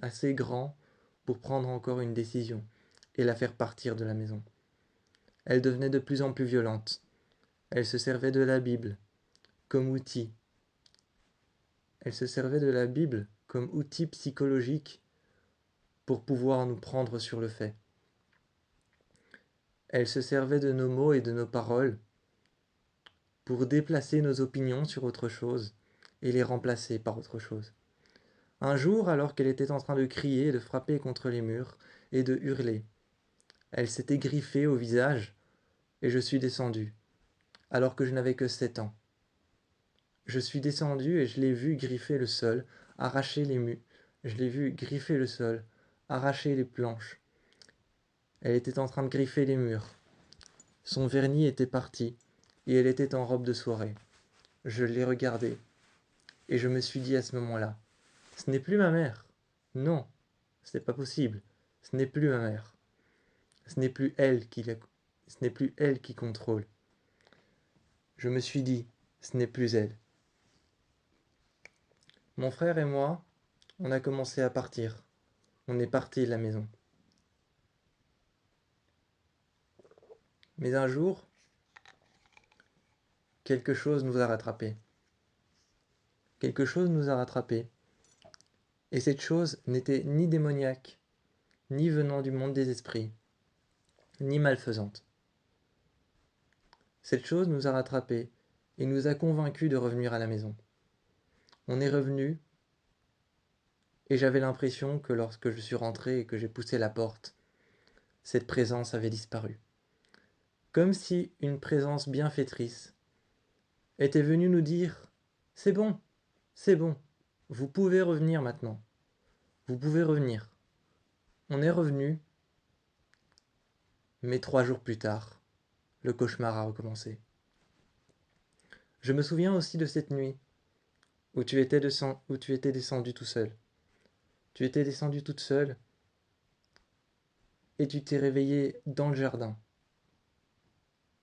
assez grands pour prendre encore une décision et la faire partir de la maison. Elle devenait de plus en plus violente. Elle se servait de la Bible comme outil. Elle se servait de la Bible comme outil psychologique pour pouvoir nous prendre sur le fait. Elle se servait de nos mots et de nos paroles pour déplacer nos opinions sur autre chose et les remplacer par autre chose. Un jour, alors qu'elle était en train de crier, de frapper contre les murs et de hurler, elle s'était griffée au visage et je suis descendu, alors que je n'avais que 7 ans. Je suis descendu et je l'ai vue griffer le sol arracher les murs. Je l'ai vue griffer le sol, arracher les planches. Elle était en train de griffer les murs. Son vernis était parti, et elle était en robe de soirée. Je l'ai regardée, et je me suis dit à ce moment-là, ce n'est plus ma mère. Non, ce n'est pas possible. Ce n'est plus ma mère. Ce n'est plus elle ce n'est plus elle qui contrôle. Je me suis dit, ce n'est plus elle. Mon frère et moi, on a commencé à partir. On est parti de la maison. Mais un jour, quelque chose nous a rattrapés. Quelque chose nous a rattrapés. Et cette chose n'était ni démoniaque, ni venant du monde des esprits, ni malfaisante. Cette chose nous a rattrapés et nous a convaincus de revenir à la maison. On est revenu et j'avais l'impression que lorsque je suis rentré et que j'ai poussé la porte, cette présence avait disparu. Comme si une présence bienfaitrice était venue nous dire « C'est bon, c'est bon, vous pouvez revenir maintenant, vous pouvez revenir ». On est revenu, mais 3 jours plus tard, le cauchemar a recommencé. Je me souviens aussi de cette nuit où tu étais descendu tout seul. Tu étais descendu toute seule et tu t'es réveillée dans le jardin.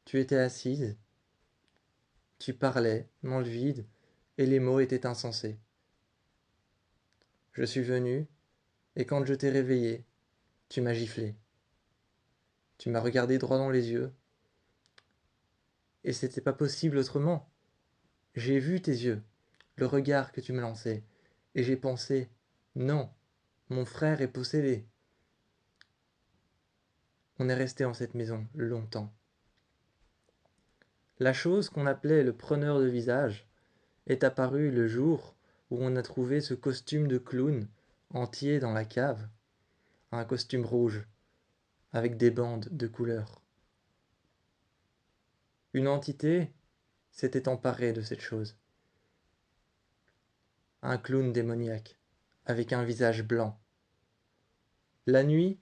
Tu étais assise, tu parlais dans le vide et les mots étaient insensés. Je suis venu et quand je t'ai réveillée, tu m'as giflé. Tu m'as regardé droit dans les yeux et c'était pas possible autrement. J'ai vu tes yeux, le regard que tu me lançais et j'ai pensé non, mon frère est possédé. On est resté en cette maison longtemps. La chose qu'on appelait le preneur de visage est apparue le jour où on a trouvé ce costume de clown entier dans la cave, un costume rouge avec des bandes de couleurs. Une entité s'était emparée de cette chose. Un clown démoniaque avec un visage blanc. La nuit,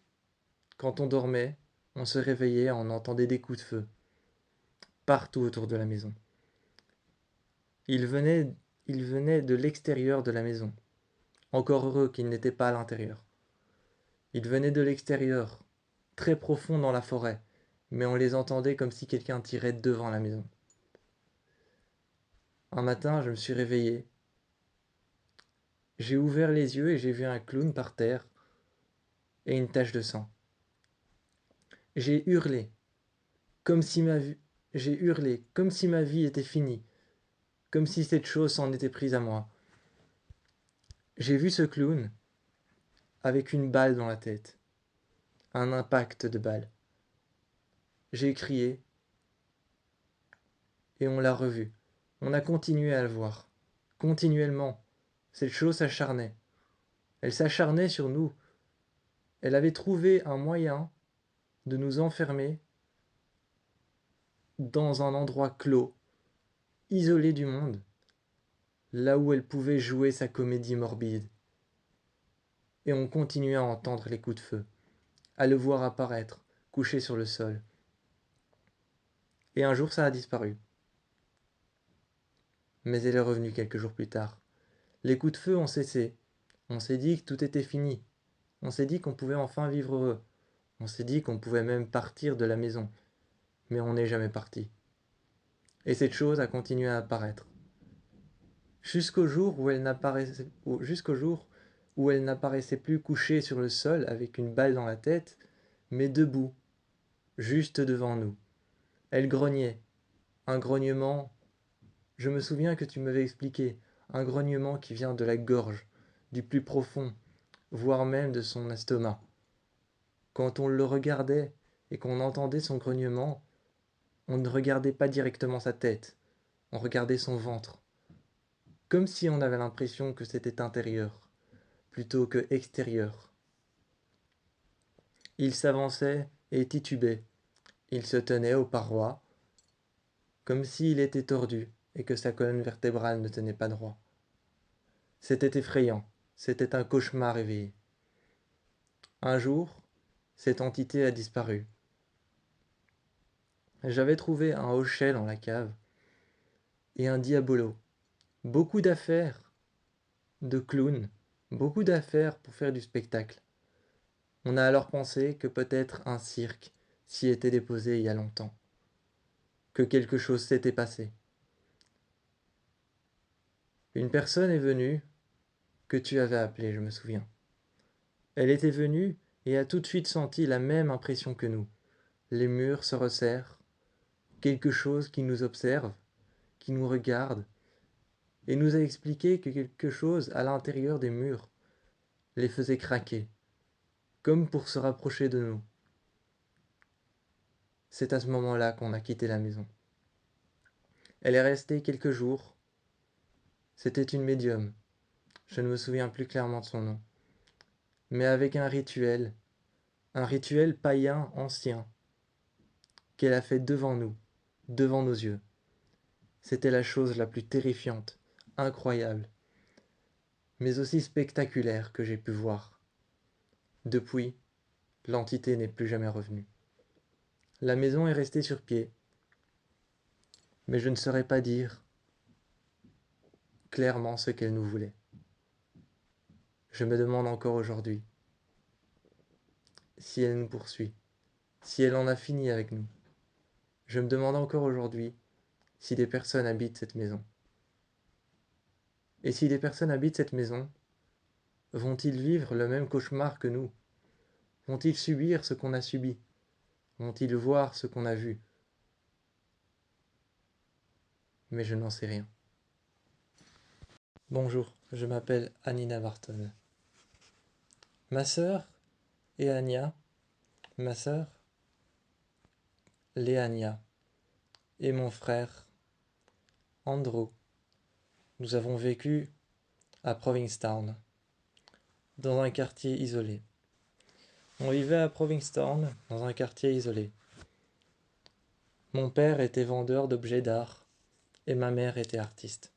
quand on dormait, on se réveillait, on entendait des coups de feu partout autour de la maison. Il venait de l'extérieur de la maison. Encore heureux qu'il n'était pas à l'intérieur. Il venait de l'extérieur, très profond dans la forêt, mais on les entendait comme si quelqu'un tirait devant la maison. Un matin, je me suis réveillé. J'ai ouvert les yeux et j'ai vu un clown par terre et une tache de sang. J'ai hurlé, comme si ma vie, j'ai hurlé, comme si ma vie était finie, comme si cette chose s'en était prise à moi. J'ai vu ce clown avec une balle dans la tête, un impact de balle. J'ai crié et on l'a revu. On a continué à le voir, continuellement. Cette chose s'acharnait. Elle s'acharnait sur nous. Elle avait trouvé un moyen de nous enfermer dans un endroit clos, isolé du monde, là où elle pouvait jouer sa comédie morbide. Et on continuait à entendre les coups de feu, à le voir apparaître, couché sur le sol. Et un jour ça a disparu. Mais elle est revenue quelques jours plus tard. Les coups de feu ont cessé. On s'est dit que tout était fini. On s'est dit qu'on pouvait enfin vivre heureux. On s'est dit qu'on pouvait même partir de la maison. Mais on n'est jamais parti. Et cette chose a continué à apparaître. Jusqu'au jour où elle n'apparaissait plus couchée sur le sol avec une balle dans la tête, mais debout, juste devant nous. Elle grognait. Un grognement, je me souviens que tu m'avais expliqué, un grognement qui vient de la gorge, du plus profond, voire même de son estomac. Quand on le regardait et qu'on entendait son grognement, on ne regardait pas directement sa tête, on regardait son ventre, comme si on avait l'impression que c'était intérieur, plutôt que extérieur. Il s'avançait et titubait, il se tenait aux parois, comme s'il était tordu et que sa colonne vertébrale ne tenait pas droit. C'était effrayant, c'était un cauchemar réveillé. Un jour, cette entité a disparu. J'avais trouvé un hochet dans la cave et un diabolo. Beaucoup d'affaires de clowns, beaucoup d'affaires pour faire du spectacle. On a alors pensé que peut-être un cirque s'y était déposé il y a longtemps, que quelque chose s'était passé. Une personne est venue que tu avais appelée, je me souviens. Elle était venue et a tout de suite senti la même impression que nous. Les murs se resserrent, quelque chose qui nous observe, qui nous regarde, et nous a expliqué que quelque chose à l'intérieur des murs les faisait craquer, comme pour se rapprocher de nous. C'est à ce moment-là qu'on a quitté la maison. Elle est restée quelques jours. C'était une médium. Je ne me souviens plus clairement de son nom. Mais avec un rituel païen ancien, qu'elle a fait devant nous, devant nos yeux. C'était la chose la plus terrifiante, incroyable, mais aussi spectaculaire que j'ai pu voir. Depuis, l'entité n'est plus jamais revenue. La maison est restée sur pied, mais je ne saurais pas dire clairement ce qu'elle nous voulait. Je me demande encore aujourd'hui si elle nous poursuit, si elle en a fini avec nous. Je me demande encore aujourd'hui si des personnes habitent cette maison. Et si des personnes habitent cette maison, vont-ils vivre le même cauchemar que nous? Vont-ils subir ce qu'on a subi? Vont-ils voir ce qu'on a vu? Mais je n'en sais rien. Bonjour, je m'appelle Anina Barton. Ma sœur et Anya, ma sœur Léania et mon frère Andrew, nous avons vécu à Provincetown, dans un quartier isolé. On vivait à Provincetown, dans un quartier isolé. Mon père était vendeur d'objets d'art et ma mère était artiste.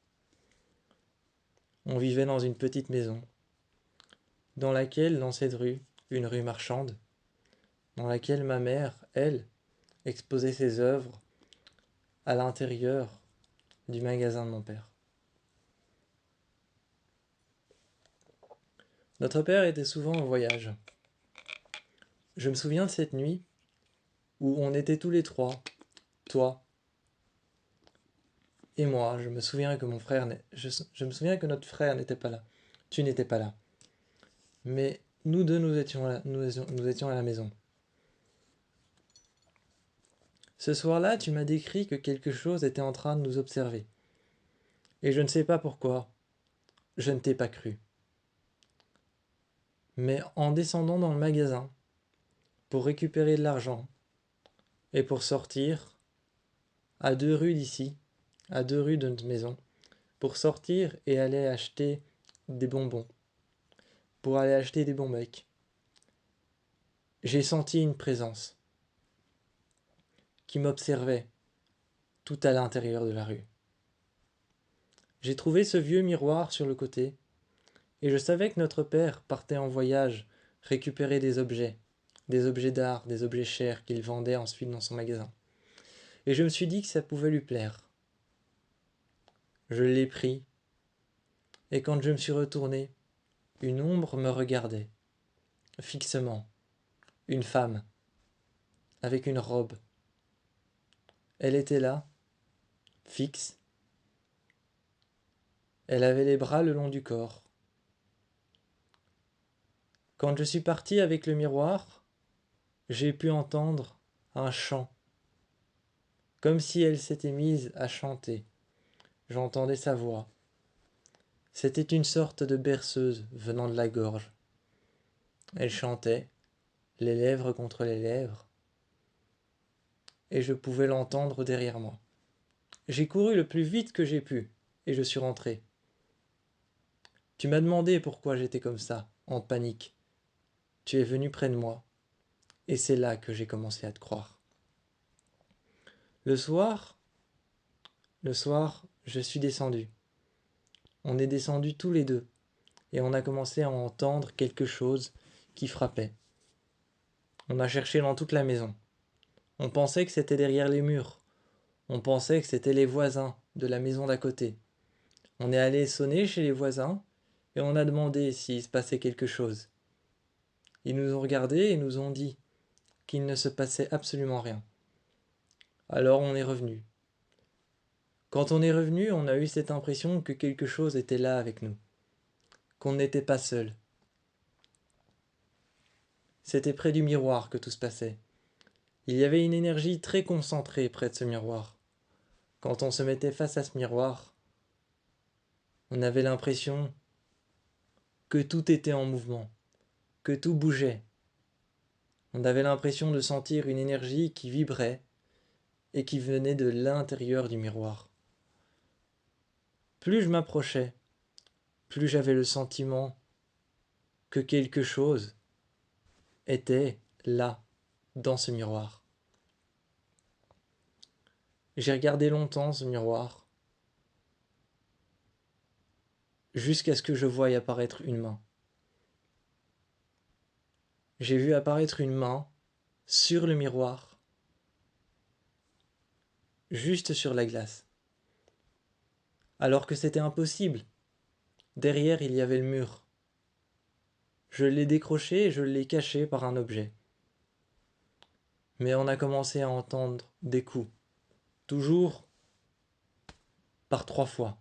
On vivait dans une petite maison, dans laquelle, dans cette rue, une rue marchande, dans laquelle ma mère, elle, exposait ses œuvres à l'intérieur du magasin de mon père. Notre père était souvent en voyage. Je me souviens de cette nuit où on était tous les trois, toi et moi. Je me souviens que je me souviens que notre frère n'était pas là. Tu n'étais pas là. Mais nous deux, nous étions à la maison. Ce soir-là, tu m'as décrit que quelque chose était en train de nous observer. Et je ne sais pas pourquoi, je ne t'ai pas cru. Mais en descendant dans le magasin, pour récupérer de l'argent, et pour sortir, à 2 rues d'ici, à 2 rues de notre maison, pour sortir et aller acheter des bonbons, pour aller acheter des bonbecs, j'ai senti une présence qui m'observait tout à l'intérieur de la rue. J'ai trouvé ce vieux miroir sur le côté, et je savais que notre père partait en voyage récupérer des objets d'art, des objets chers qu'il vendait ensuite dans son magasin. Et je me suis dit que ça pouvait lui plaire. Je l'ai pris, et quand je me suis retourné, une ombre me regardait, fixement, une femme, avec une robe. Elle était là, fixe. Elle avait les bras le long du corps. Quand je suis parti avec le miroir, j'ai pu entendre un chant, comme si elle s'était mise à chanter. J'entendais sa voix. C'était une sorte de berceuse venant de la gorge. Elle chantait, les lèvres contre les lèvres, et je pouvais l'entendre derrière moi. J'ai couru le plus vite que j'ai pu, et je suis rentré. Tu m'as demandé pourquoi j'étais comme ça, en panique. Tu es venu près de moi, et c'est là que j'ai commencé à te croire. Le soir, je suis descendu. On est descendus tous les deux, et on a commencé à entendre quelque chose qui frappait. On a cherché dans toute la maison. On pensait que c'était derrière les murs. On pensait que c'était les voisins de la maison d'à côté. On est allé sonner chez les voisins et on a demandé s'il se passait quelque chose. Ils nous ont regardés et nous ont dit qu'il ne se passait absolument rien. Alors on est revenu. Quand on est revenu, on a eu cette impression que quelque chose était là avec nous, qu'on n'était pas seul. C'était près du miroir que tout se passait. Il y avait une énergie très concentrée près de ce miroir. Quand on se mettait face à ce miroir, on avait l'impression que tout était en mouvement, que tout bougeait. On avait l'impression de sentir une énergie qui vibrait et qui venait de l'intérieur du miroir. Plus je m'approchais, plus j'avais le sentiment que quelque chose était là, dans ce miroir. J'ai regardé longtemps ce miroir, jusqu'à ce que je voie apparaître une main. J'ai vu apparaître une main sur le miroir, juste sur la glace. Alors que c'était impossible. Derrière, il y avait le mur. Je l'ai décroché et je l'ai caché par un objet. Mais on a commencé à entendre des coups, toujours par 3 fois,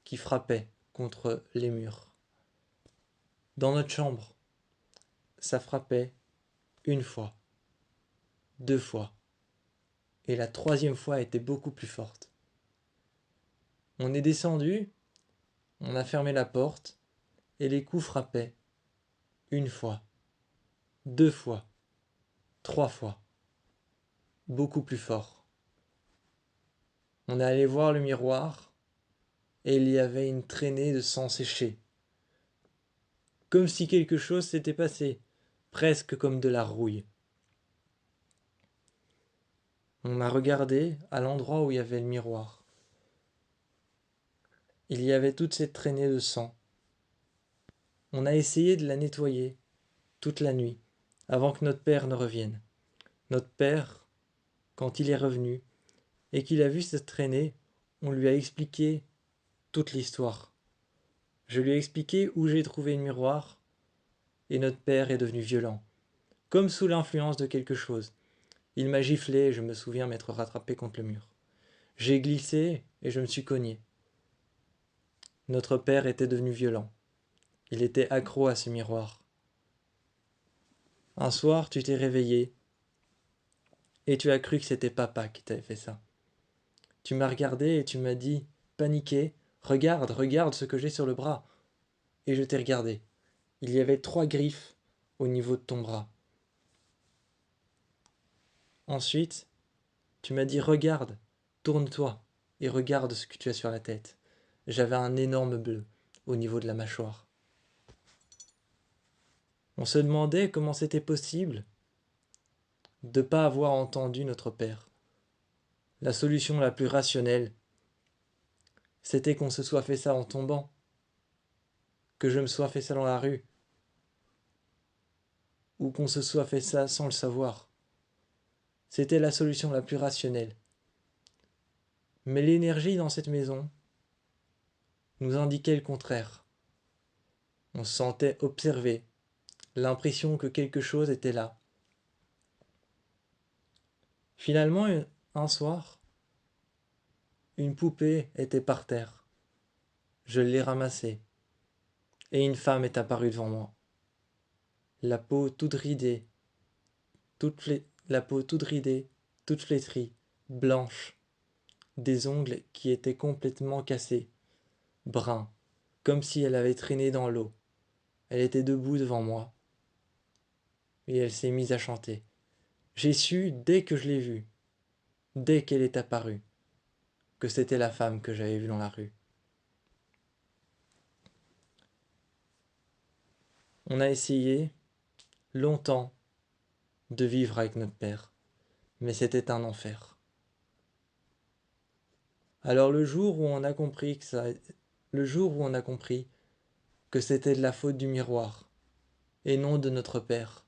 qui frappaient contre les murs. Dans notre chambre, ça frappait 1 fois, 2 fois, et la 3e fois était beaucoup plus forte. On est descendu, on a fermé la porte, et les coups frappaient 1 fois, 2 fois, 3 fois, beaucoup plus fort. On est allé voir le miroir, et il y avait une traînée de sang séché. Comme si quelque chose s'était passé, presque comme de la rouille. On a regardé à l'endroit où il y avait le miroir. Il y avait toute cette traînée de sang. On a essayé de la nettoyer toute la nuit, avant que notre père ne revienne. Notre père, quand il est revenu, et qu'il a vu cette traînée, on lui a expliqué toute l'histoire. Je lui ai expliqué où j'ai trouvé le miroir, et notre père est devenu violent, comme sous l'influence de quelque chose. Il m'a giflé et je me souviens m'être rattrapé contre le mur. J'ai glissé et je me suis cogné. Notre père était devenu violent. Il était accro à ce miroir. Un soir, tu t'es réveillé et tu as cru que c'était papa qui t'avait fait ça. Tu m'as regardé et tu m'as dit, paniqué, regarde, regarde ce que j'ai sur le bras. Et je t'ai regardé. Il y avait 3 griffes au niveau de ton bras. Ensuite, tu m'as dit, regarde, tourne-toi et regarde ce que tu as sur la tête. J'avais un énorme bleu au niveau de la mâchoire. On se demandait comment c'était possible de ne pas avoir entendu notre père. La solution la plus rationnelle, c'était qu'on se soit fait ça en tombant, que je me sois fait ça dans la rue, ou qu'on se soit fait ça sans le savoir. C'était la solution la plus rationnelle. Mais l'énergie dans cette maison nous indiquait le contraire. On se sentait observé, l'impression que quelque chose était là. Finalement, un soir, une poupée était par terre. Je l'ai ramassée, et une femme est apparue devant moi. La peau toute ridée, la peau toute ridée, toute flétrie, blanche, des ongles qui étaient complètement cassés, bruns, comme si elle avait traîné dans l'eau. Elle était debout devant moi, et elle s'est mise à chanter. J'ai su, dès que je l'ai vue, dès qu'elle est apparue, que c'était la femme que j'avais vue dans la rue. On a essayé, longtemps, de vivre avec notre père, mais c'était un enfer. Alors le jour où on a compris que c'était de la faute du miroir, et non de notre père.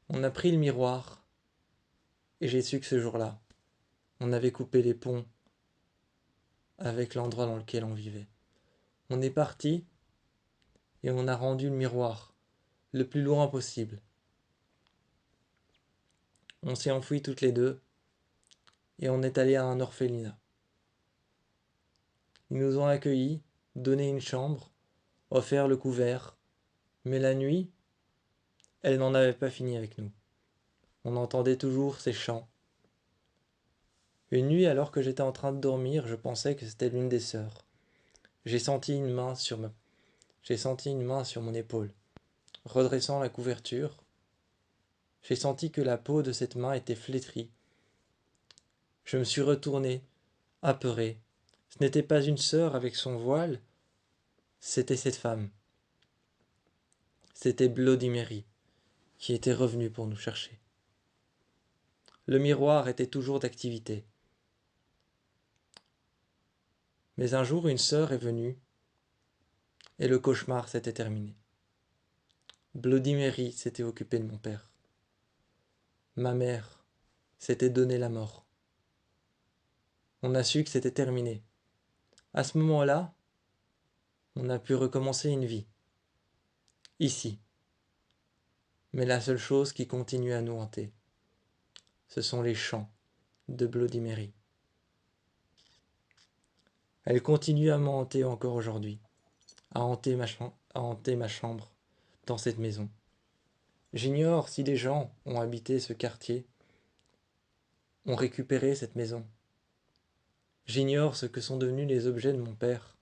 On a pris le miroir, et j'ai su que ce jour-là, on avait coupé les ponts avec l'endroit dans lequel on vivait. On est parti, et on a rendu le miroir le plus loin possible. On s'est enfuis toutes les deux, et on est allé à un orphelinat. Ils nous ont accueillis, donné une chambre, offert le couvert, mais la nuit, elle n'en avait pas fini avec nous. On entendait toujours ces chants. Une nuit, alors que j'étais en train de dormir, je pensais que c'était l'une des sœurs. J'ai senti une main sur mon épaule. Redressant la couverture, j'ai senti que la peau de cette main était flétrie. Je me suis retourné, apeuré. Ce n'était pas une sœur avec son voile, c'était cette femme. C'était Bloody Mary, qui était revenue pour nous chercher. Le miroir était toujours d'activité. Mais un jour, une sœur est venue, et le cauchemar s'était terminé. Bloody Mary s'était occupée de mon père. Ma mère s'était donné la mort. On a su que c'était terminé. À ce moment-là, on a pu recommencer une vie. Ici. Mais la seule chose qui continue à nous hanter, ce sont les chants de Bloody Mary. Elle continue à me hanter encore aujourd'hui, à hanter ma chambre, dans cette maison. J'ignore si les gens ont habité ce quartier, ont récupéré cette maison. J'ignore ce que sont devenus les objets de mon père.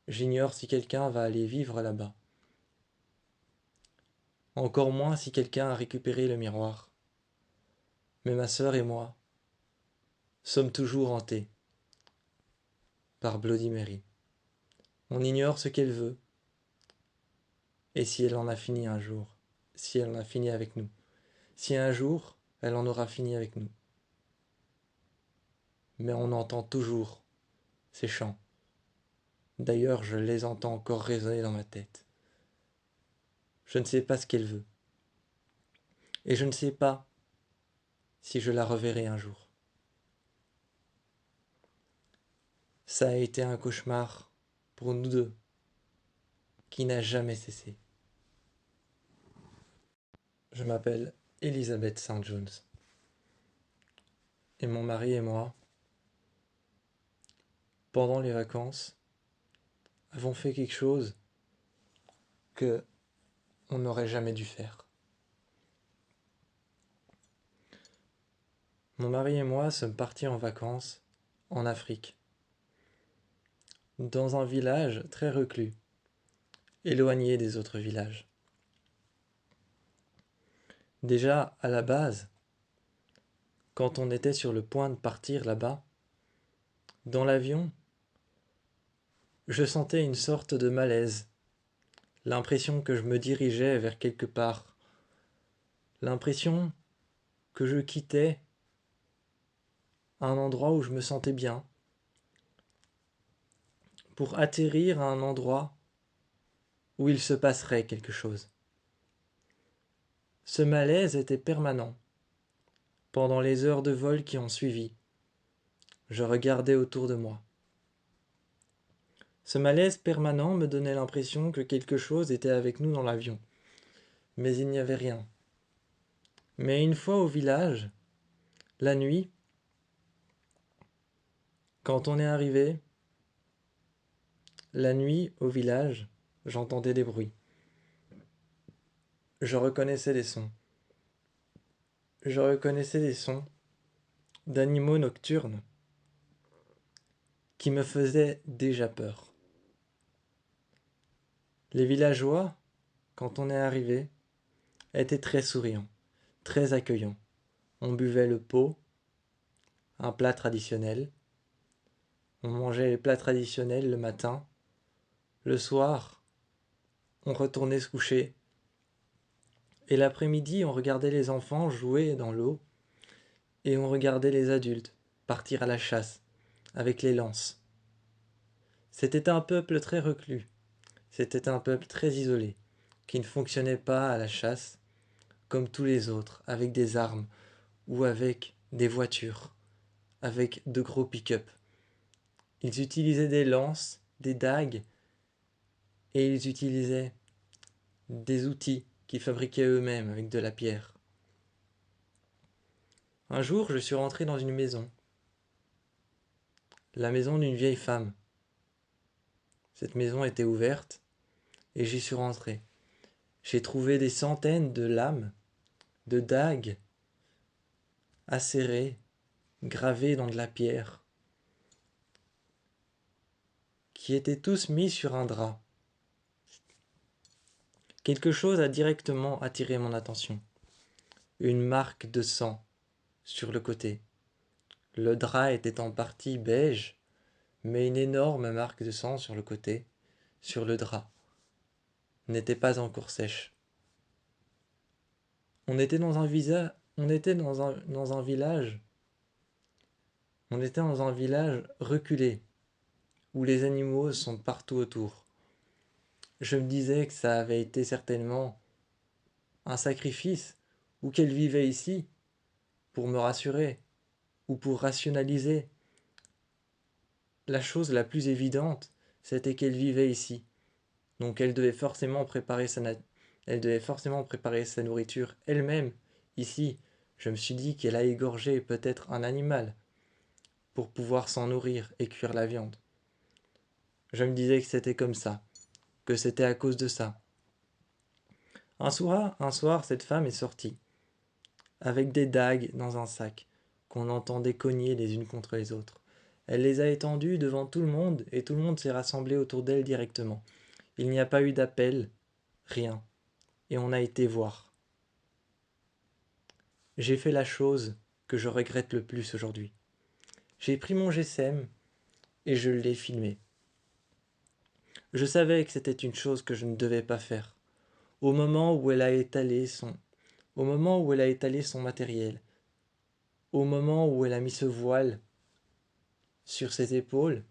J'ignore si quelqu'un va aller vivre là-bas. Encore moins si quelqu'un a récupéré le miroir. Mais ma sœur et moi sommes toujours hantés par Bloody Mary. On ignore ce qu'elle veut et si elle en a fini un jour, si elle en a fini avec nous, si un jour elle en aura fini avec nous. Mais on entend toujours ces chants. D'ailleurs, je les entends encore résonner dans ma tête. Je ne sais pas ce qu'elle veut. Et je ne sais pas si je la reverrai un jour. Ça a été un cauchemar pour nous deux qui n'a jamais cessé. Je m'appelle Elizabeth St. Jones. Et mon mari et moi, pendant les vacances, avons fait quelque chose que on n'aurait jamais dû faire. Mon mari et moi sommes partis en vacances en Afrique, dans un village très reclus, éloigné des autres villages. Déjà, à la base, quand on était sur le point de partir là-bas, dans l'avion, je sentais une sorte de malaise, l'impression que je me dirigeais vers quelque part, l'impression que je quittais un endroit où je me sentais bien, pour atterrir à un endroit où il se passerait quelque chose. Ce malaise était permanent. Pendant les heures de vol qui ont suivi, je regardais autour de moi. Ce malaise permanent me donnait l'impression que quelque chose était avec nous dans l'avion, mais il n'y avait rien. Mais une fois au village, la nuit, quand on est arrivé, la nuit au village, j'entendais des bruits. Je reconnaissais des sons. Je reconnaissais des sons d'animaux nocturnes qui me faisaient déjà peur. Les villageois, quand on est arrivé, étaient très souriants, très accueillants. On buvait le pot, un plat traditionnel. On mangeait les plats traditionnels le matin. Le soir, on retournait se coucher. Et l'après-midi, on regardait les enfants jouer dans l'eau et on regardait les adultes partir à la chasse avec les lances. C'était un peuple très reclus, c'était un peuple très isolé, qui ne fonctionnait pas à la chasse comme tous les autres, avec des armes ou avec des voitures, avec de gros pick-up. Ils utilisaient des lances, des dagues, et ils utilisaient des outils qu'ils fabriquaient eux-mêmes avec de la pierre. Un jour, je suis rentré dans une maison, la maison d'une vieille femme. Cette maison était ouverte et j'y suis rentré. J'ai trouvé des centaines de lames, de dagues acérées, gravées dans de la pierre, qui étaient tous mis sur un drap. Quelque chose a directement attiré mon attention. Une marque de sang sur le côté. Le drap était en partie beige, mais une énorme marque de sang sur le côté, sur le drap, n'était pas encore sèche. On était dans un village, on était dans un village reculé, où les animaux sont partout autour. Je me disais que ça avait été certainement un sacrifice, ou qu'elle vivait ici, pour me rassurer, ou pour rationaliser. La chose la plus évidente, c'était qu'elle vivait ici. Donc elle devait forcément préparer sa nourriture elle-même. Ici, je me suis dit qu'elle a égorgé peut-être un animal pour pouvoir s'en nourrir et cuire la viande. Je me disais que c'était comme ça, que c'était à cause de ça. Un soir, cette femme est sortie, avec des dagues dans un sac, qu'on entendait cogner les unes contre les autres. Elle les a étendues devant tout le monde et tout le monde s'est rassemblé autour d'elle directement. Il n'y a pas eu d'appel, rien. Et on a été voir. J'ai fait la chose que je regrette le plus aujourd'hui. J'ai pris mon GSM et je l'ai filmé. Je savais que c'était une chose que je ne devais pas faire. Au moment où elle a étalé son, au moment où elle a étalé son matériel, au moment où elle a mis ce voile sur ses épaules,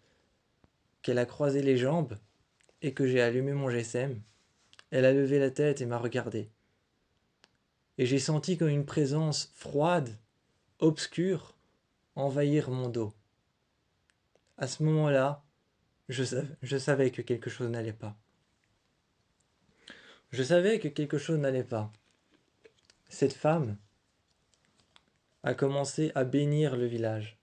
qu'elle a croisé les jambes et que j'ai allumé mon GSM, elle a levé la tête et m'a regardé. Et j'ai senti comme une présence froide, obscure, envahir mon dos. À ce moment-là, je savais que quelque chose n'allait pas. Je savais que quelque chose n'allait pas. Cette femme a commencé à bénir le village.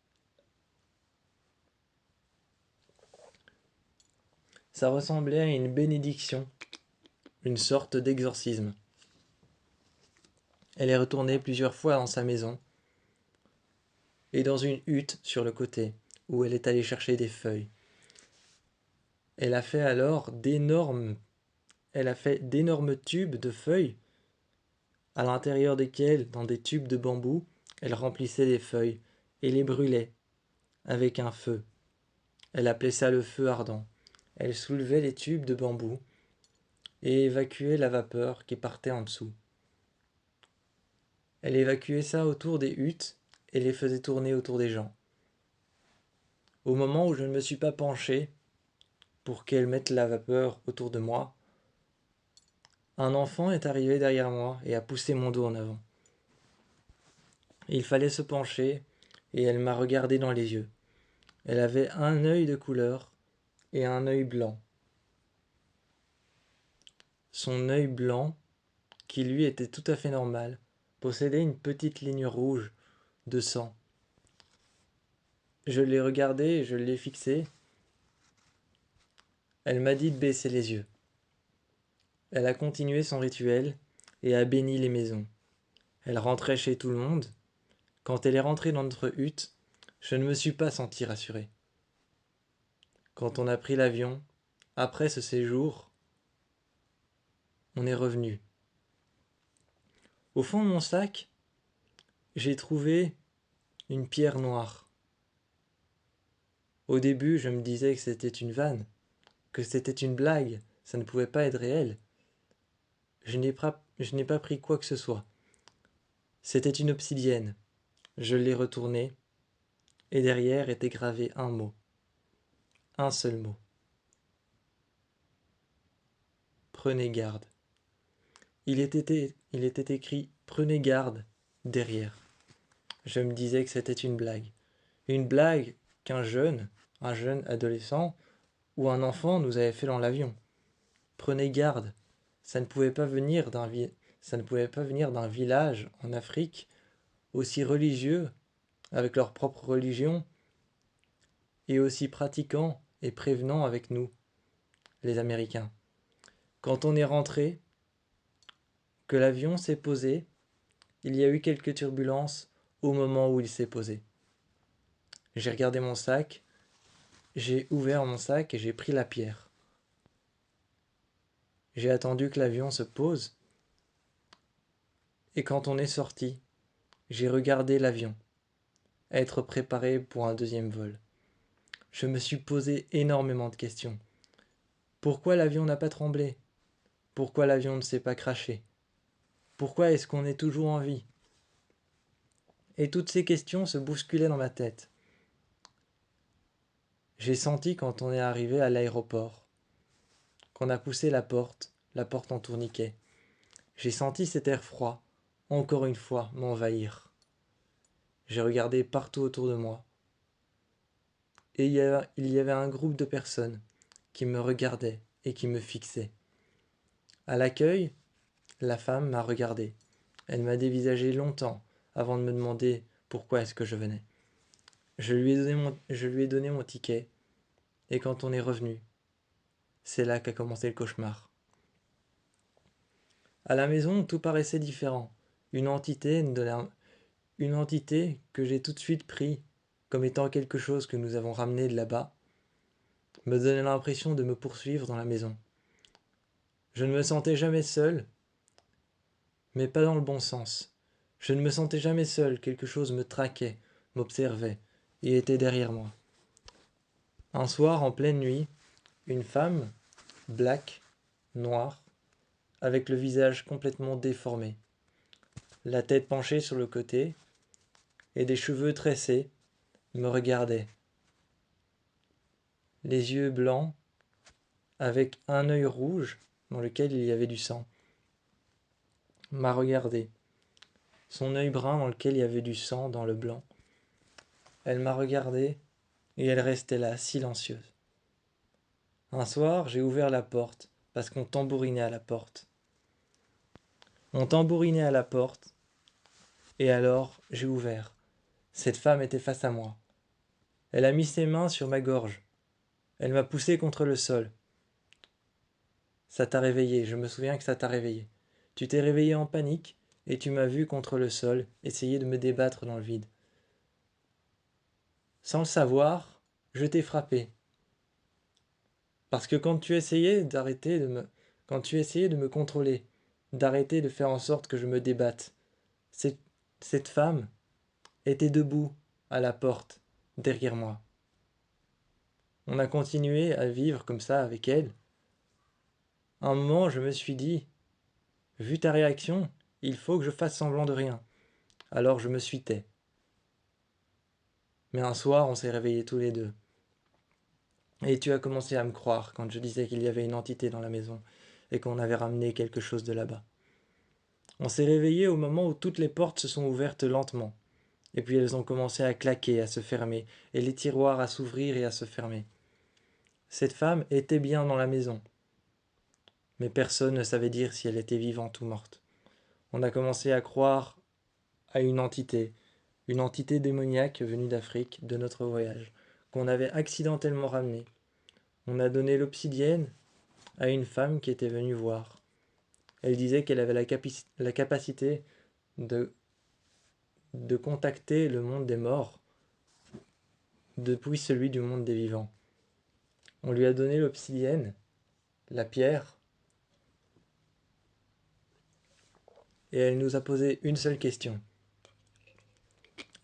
Ça ressemblait à une bénédiction, une sorte d'exorcisme. Elle est retournée plusieurs fois dans sa maison et dans une hutte sur le côté où elle est allée chercher des feuilles. Elle a fait alors d'énormes tubes de feuilles à l'intérieur desquels, dans des tubes de bambou, elle remplissait les feuilles et les brûlait avec un feu. Elle appelait ça le feu ardent. Elle soulevait les tubes de bambou et évacuait la vapeur qui partait en dessous. Elle évacuait ça autour des huttes et les faisait tourner autour des gens. Au moment où je ne me suis pas penché pour qu'elle mette la vapeur autour de moi, un enfant est arrivé derrière moi et a poussé mon dos en avant. Il fallait se pencher et elle m'a regardé dans les yeux. Elle avait un œil de couleur et un œil blanc. Son œil blanc, qui lui était tout à fait normal, possédait une petite ligne rouge de sang. Je l'ai regardée et je l'ai fixée. Elle m'a dit de baisser les yeux. Elle a continué son rituel et a béni les maisons. Elle rentrait chez tout le monde. Quand elle est rentrée dans notre hutte, je ne me suis pas senti rassuré. Quand on a pris l'avion, après ce séjour, on est revenu. Au fond de mon sac, j'ai trouvé une pierre noire. Au début, je me disais que c'était une vanne, que c'était une blague, ça ne pouvait pas être réel. Je n'ai pas pris quoi que ce soit. C'était une obsidienne. Je l'ai retournée, et derrière était gravé un mot. Un seul mot. Prenez garde. Il était écrit Prenez garde derrière. Je me disais que c'était une blague. Une blague qu'un un jeune adolescent ou un enfant nous avait fait dans l'avion. Prenez garde. Ça ne pouvait pas venir ça ne pouvait pas venir d'un village en Afrique aussi religieux, avec leur propre religion, et aussi pratiquant et prévenant avec nous, les Américains. Quand on est rentré, que l'avion s'est posé, il y a eu quelques turbulences au moment où il s'est posé. J'ai regardé mon sac, j'ai ouvert mon sac et j'ai pris la pierre. J'ai attendu que l'avion se pose, et quand on est sorti, j'ai regardé l'avion, être préparé pour un deuxième vol. Je me suis posé énormément de questions. Pourquoi l'avion n'a pas tremblé? Pourquoi l'avion ne s'est pas crashé? Pourquoi est-ce qu'on est toujours en vie? Et toutes ces questions se bousculaient dans ma tête. J'ai senti quand on est arrivé à l'aéroport, qu'on a poussé la porte en tourniquet. J'ai senti cet air froid, encore une fois, m'envahir. J'ai regardé partout autour de moi. Et il y avait un groupe de personnes qui me regardaient et qui me fixaient. À l'accueil, la femme m'a regardé. Elle m'a dévisagé longtemps avant de me demander pourquoi est-ce que je venais. Je lui ai donné mon ticket, et quand on est revenu, c'est là qu'a commencé le cauchemar. À la maison, tout paraissait différent. Une entité, une entité que j'ai tout de suite pris comme étant quelque chose que nous avons ramené de là-bas, me donnait l'impression de me poursuivre dans la maison. Je ne me sentais jamais seul, mais pas dans le bon sens. Je ne me sentais jamais seul, quelque chose me traquait, m'observait, et était derrière moi. Un soir, en pleine nuit, une femme, black, noire, avec le visage complètement déformé, la tête penchée sur le côté, et des cheveux tressés, me regardait. Les yeux blancs, avec un œil rouge dans lequel il y avait du sang, m'a regardé. Son œil brun dans lequel il y avait du sang dans le blanc. Elle m'a regardé et elle restait là, silencieuse. Un soir, j'ai ouvert la porte parce qu'on tambourinait à la porte. On tambourinait à la porte et alors j'ai ouvert. Cette femme était face à moi. Elle a mis ses mains sur ma gorge. Elle m'a poussé contre le sol. Ça t'a réveillé, je me souviens que ça t'a réveillé. Tu t'es réveillé en panique et tu m'as vu contre le sol, essayer de me débattre dans le vide. Sans le savoir, je t'ai frappé. Parce que quand tu essayais de me contrôler, d'arrêter de faire en sorte que je me débatte, cette, cette femme était debout à la porte, derrière moi. On a continué à vivre comme ça avec elle. À un moment, je me suis dit, vu ta réaction, il faut que je fasse semblant de rien. Alors je me suis tais. Mais un soir, on s'est réveillés tous les deux. Et tu as commencé à me croire quand je disais qu'il y avait une entité dans la maison et qu'on avait ramené quelque chose de là-bas. On s'est réveillés au moment où toutes les portes se sont ouvertes lentement. Et puis elles ont commencé à claquer, à se fermer, et les tiroirs à s'ouvrir et à se fermer. Cette femme était bien dans la maison, mais personne ne savait dire si elle était vivante ou morte. On a commencé à croire à une entité démoniaque venue d'Afrique, de notre voyage, qu'on avait accidentellement ramenée. On a donné l'obsidienne à une femme qui était venue voir. Elle disait qu'elle avait la capacité de, de contacter le monde des morts depuis celui du monde des vivants. On lui a donné l'obsidienne, la pierre, et elle nous a posé une seule question.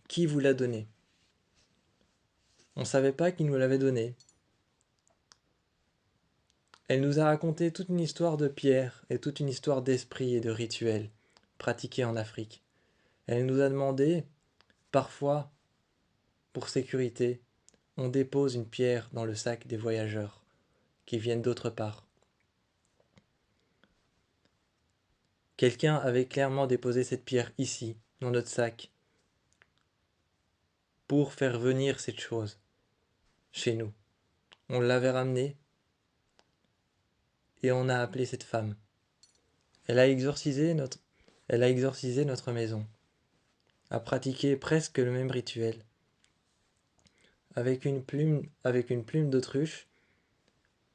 Qui vous l'a donné? On ne savait pas qui nous l'avait donné. Elle nous a raconté toute une histoire de pierre et toute une histoire d'esprit et de rituels pratiqués en Afrique. Elle nous a demandé, parfois, pour sécurité, on dépose une pierre dans le sac des voyageurs qui viennent d'autre part. Quelqu'un avait clairement déposé cette pierre ici, dans notre sac, pour faire venir cette chose chez nous. On l'avait ramenée et on a appelé cette femme. Elle a exorcisé notre maison, a pratiqué presque le même rituel. Avec une plume d'autruche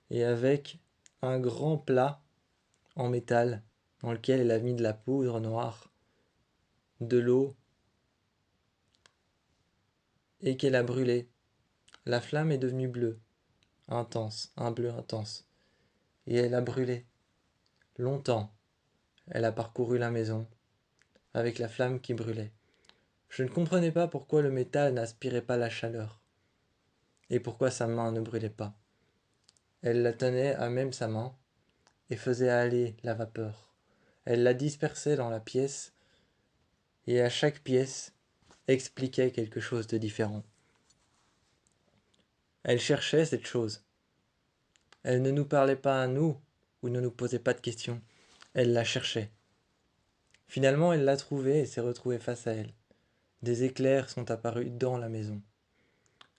et avec un grand plat en métal dans lequel elle a mis de la poudre noire, de l'eau et qu'elle a brûlé. La flamme est devenue bleue, intense, un bleu intense. Et elle a brûlé. Longtemps, elle a parcouru la maison avec la flamme qui brûlait. Je ne comprenais pas pourquoi le métal n'aspirait pas la chaleur et pourquoi sa main ne brûlait pas. Elle la tenait à même sa main et faisait aller la vapeur. Elle la dispersait dans la pièce et à chaque pièce expliquait quelque chose de différent. Elle cherchait cette chose. Elle ne nous parlait pas à nous ou ne nous posait pas de questions. Elle la cherchait. Finalement, elle l'a trouvée et s'est retrouvée face à elle. Des éclairs sont apparus dans la maison.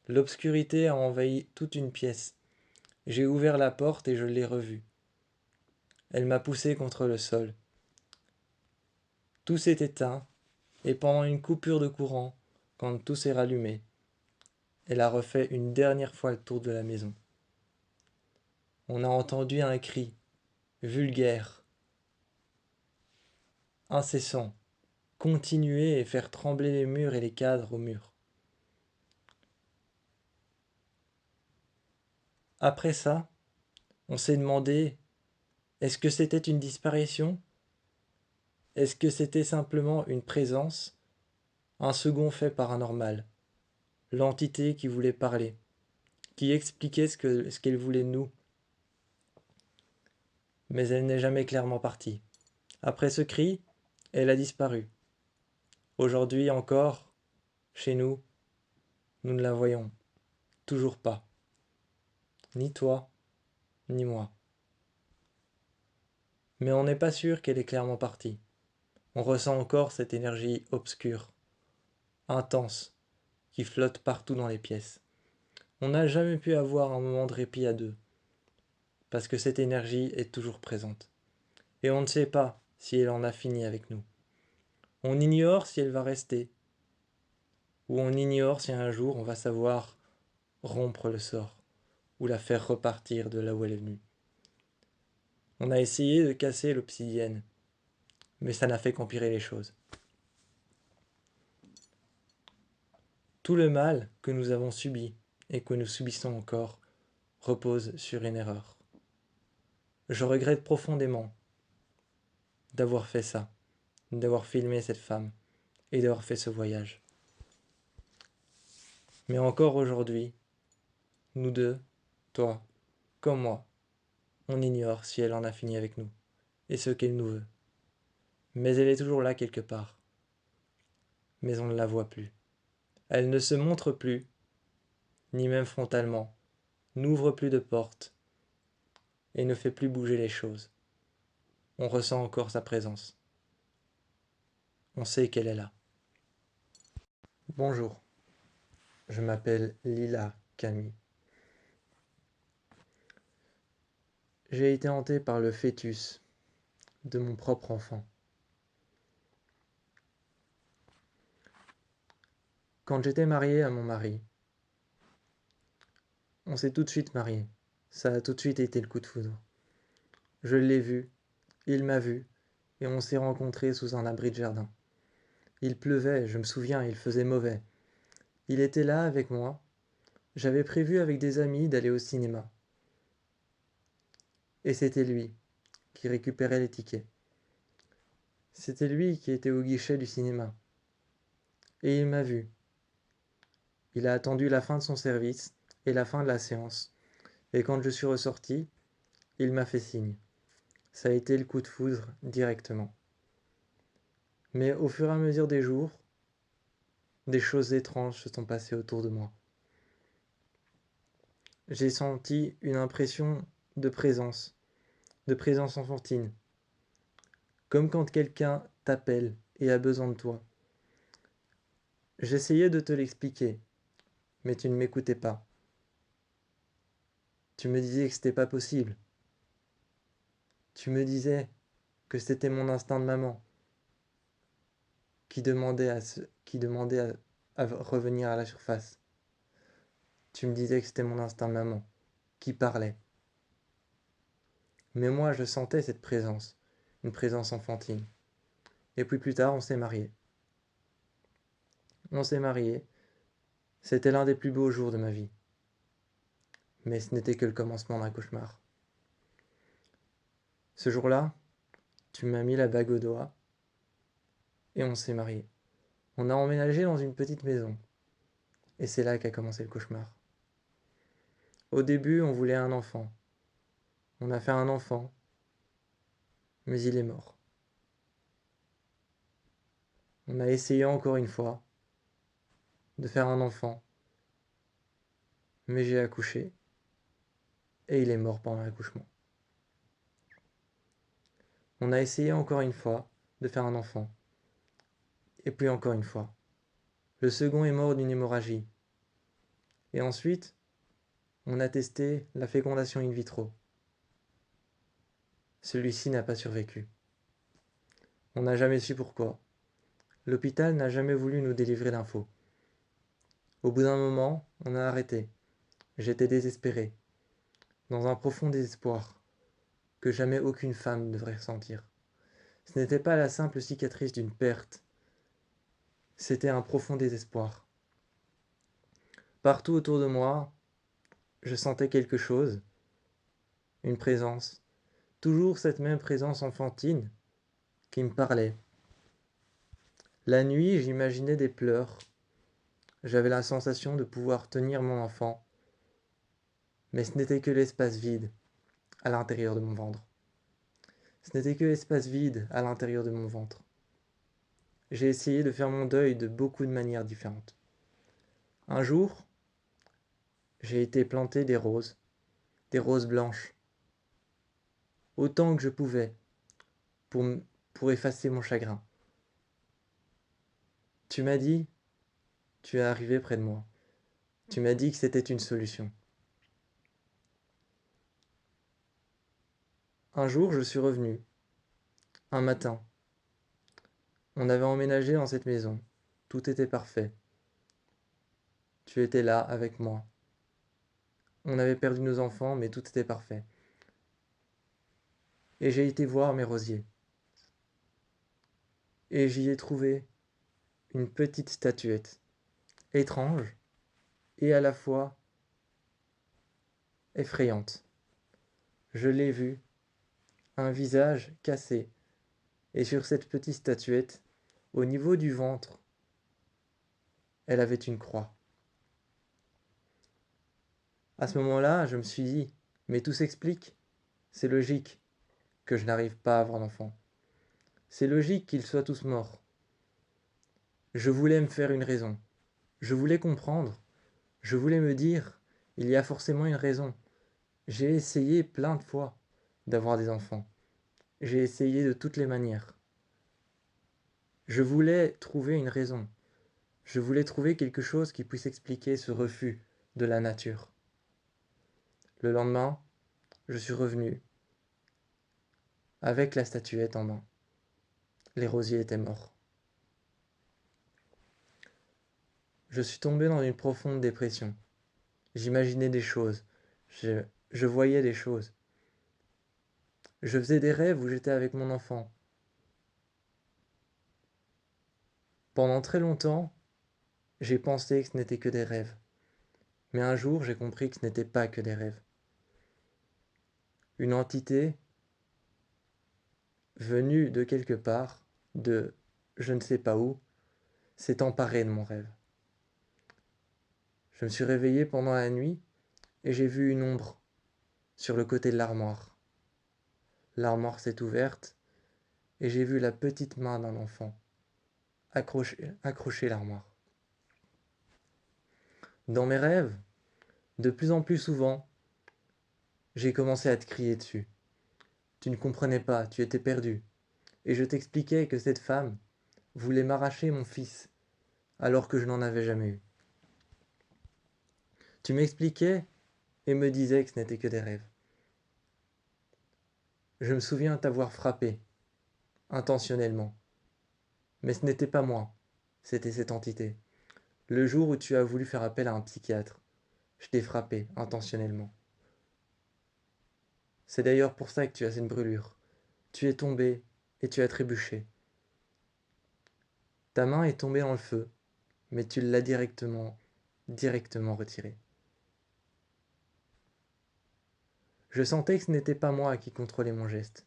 L'obscurité a envahi toute une pièce. J'ai ouvert la porte et je l'ai revue. Elle m'a poussé contre le sol. Tout s'est éteint et pendant une coupure de courant, quand tout s'est rallumé, elle a refait une dernière fois le tour de la maison. On a entendu un cri, vulgaire, incessant, continuer et faire trembler les murs et les cadres au mur. Après ça, on s'est demandé, est-ce que c'était une disparition? Est-ce que c'était simplement une présence, un second fait paranormal, l'entité qui voulait parler, qui expliquait ce qu'elle voulait de nous? Mais elle n'est jamais clairement partie. Après ce cri, elle a disparu. Aujourd'hui encore, chez nous, nous ne la voyons toujours pas. Ni toi, ni moi. Mais on n'est pas sûr qu'elle est clairement partie. On ressent encore cette énergie obscure, intense, qui flotte partout dans les pièces. On n'a jamais pu avoir un moment de répit à deux, parce que cette énergie est toujours présente. Et on ne sait pas si elle en a fini avec nous. On ignore si elle va rester, ou on ignore si un jour on va savoir rompre le sort, ou la faire repartir de là où elle est venue. On a essayé de casser l'obsidienne, mais ça n'a fait qu'empirer les choses. Tout le mal que nous avons subi et que nous subissons encore repose sur une erreur. Je regrette profondément d'avoir fait ça, d'avoir filmé cette femme et d'avoir fait ce voyage. Mais encore aujourd'hui, nous deux, toi comme moi, on ignore si elle en a fini avec nous et ce qu'elle nous veut. Mais elle est toujours là quelque part. Mais on ne la voit plus. Elle ne se montre plus, ni même frontalement, n'ouvre plus de porte et ne fait plus bouger les choses. On ressent encore sa présence. On sait qu'elle est là. Bonjour, je m'appelle Lila Camille. J'ai été hanté par le fœtus de mon propre enfant. Quand j'étais marié à mon mari, on s'est tout de suite marié. Ça a tout de suite été le coup de foudre. Je l'ai vu, il m'a vu, et on s'est rencontrés sous un abri de jardin. Il pleuvait, je me souviens, il faisait mauvais. Il était là avec moi. J'avais prévu avec des amis d'aller au cinéma. Et c'était lui qui récupérait les tickets. C'était lui qui était au guichet du cinéma. Et il m'a vu. Il a attendu la fin de son service et la fin de la séance. Et quand je suis ressorti, il m'a fait signe. Ça a été le coup de foudre directement. Mais au fur et à mesure des jours, des choses étranges se sont passées autour de moi. J'ai senti une impression de présence enfantine, comme quand quelqu'un t'appelle et a besoin de toi. J'essayais de te l'expliquer, mais tu ne m'écoutais pas. Tu me disais que c'était pas possible. Tu me disais que c'était mon instinct de maman qui demandait à revenir à la surface. Tu me disais que c'était mon instinct de maman qui parlait. Mais moi, je sentais cette présence, une présence enfantine. Et puis plus tard, on s'est mariés. On s'est mariés. C'était l'un des plus beaux jours de ma vie. Mais ce n'était que le commencement d'un cauchemar. Ce jour-là, tu m'as mis la bague au doigt et on s'est mariés. On a emménagé dans une petite maison. Et c'est là qu'a commencé le cauchemar. Au début, on voulait un enfant. On a fait un enfant, mais il est mort. On a essayé encore une fois de faire un enfant, mais j'ai accouché et il est mort pendant l'accouchement. On a essayé encore une fois de faire un enfant, et puis encore une fois. Le second est mort d'une hémorragie. Et ensuite, on a testé la fécondation in vitro. Celui-ci n'a pas survécu. On n'a jamais su pourquoi. L'hôpital n'a jamais voulu nous délivrer d'infos. Au bout d'un moment, on a arrêté. J'étais désespéré, dans un profond désespoir que jamais aucune femme ne devrait ressentir. Ce n'était pas la simple cicatrice d'une perte, c'était un profond désespoir. Partout autour de moi, je sentais quelque chose, une présence, toujours cette même présence enfantine qui me parlait. La nuit, j'imaginais des pleurs. J'avais la sensation de pouvoir tenir mon enfant, mais ce n'était que l'espace vide à l'intérieur de mon ventre. Ce n'était que l'espace vide à l'intérieur de mon ventre. J'ai essayé de faire mon deuil de beaucoup de manières différentes. Un jour, j'ai été planter des roses blanches, autant que je pouvais, pour, pour effacer mon chagrin. Tu m'as dit, tu es arrivé près de moi, tu m'as dit que c'était une solution. Un jour, je suis revenu, un matin. On avait emménagé dans cette maison, tout était parfait. Tu étais là avec moi. On avait perdu nos enfants, mais tout était parfait. Et j'ai été voir mes rosiers. Et j'y ai trouvé une petite statuette, étrange et à la fois effrayante. Je l'ai vue, un visage cassé, et sur cette petite statuette, au niveau du ventre, elle avait une croix. À ce moment-là, je me suis dit, mais tout s'explique, c'est logique que je n'arrive pas à avoir d'enfant. C'est logique qu'ils soient tous morts. Je voulais me faire une raison. Je voulais comprendre. Je voulais me dire, il y a forcément une raison. J'ai essayé plein de fois d'avoir des enfants. J'ai essayé de toutes les manières. Je voulais trouver une raison. Je voulais trouver quelque chose qui puisse expliquer ce refus de la nature. Le lendemain, je suis revenu avec la statuette en main. Les rosiers étaient morts. Je suis tombé dans une profonde dépression. J'imaginais des choses. Je voyais des choses. Je faisais des rêves où j'étais avec mon enfant. Pendant très longtemps, j'ai pensé que ce n'était que des rêves. Mais un jour, j'ai compris que ce n'était pas que des rêves. Une entité venue de quelque part, de je ne sais pas où, s'est emparée de mon rêve. Je me suis réveillé pendant la nuit et j'ai vu une ombre sur le côté de l'armoire. L'armoire s'est ouverte et j'ai vu la petite main d'un enfant accrocher l'armoire. Dans mes rêves, de plus en plus souvent, j'ai commencé à te crier dessus. Tu ne comprenais pas, tu étais perdu. et je t'expliquais que cette femme voulait m'arracher mon fils alors que je n'en avais jamais eu. Tu m'expliquais et me disais que ce n'était que des rêves. Je me souviens t'avoir frappé, intentionnellement. Mais ce n'était pas moi, c'était cette entité. Le jour où tu as voulu faire appel à un psychiatre, je t'ai frappé, intentionnellement. C'est d'ailleurs pour ça que tu as cette brûlure. Tu es tombé et tu as trébuché. Ta main est tombée dans le feu, mais tu l'as directement retirée. Je sentais que ce n'était pas moi qui contrôlais mon geste,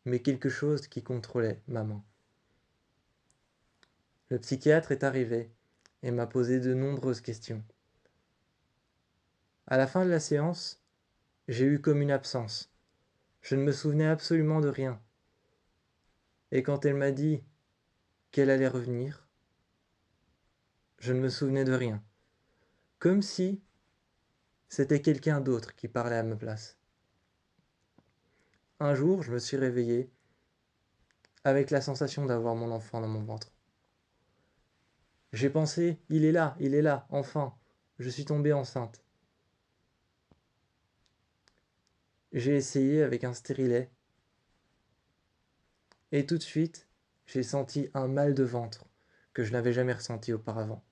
mais quelque chose qui contrôlait ma main. Le psychiatre est arrivé et m'a posé de nombreuses questions. À la fin de la séance, j'ai eu comme une absence. Je ne me souvenais absolument de rien. Et quand elle m'a dit qu'elle allait revenir, je ne me souvenais de rien. Comme si c'était quelqu'un d'autre qui parlait à ma place. Un jour, je me suis réveillé avec la sensation d'avoir mon enfant dans mon ventre. J'ai pensé, il est là, enfin, je suis tombée enceinte. J'ai essayé avec un stérilet et tout de suite, j'ai senti un mal de ventre que je n'avais jamais ressenti auparavant.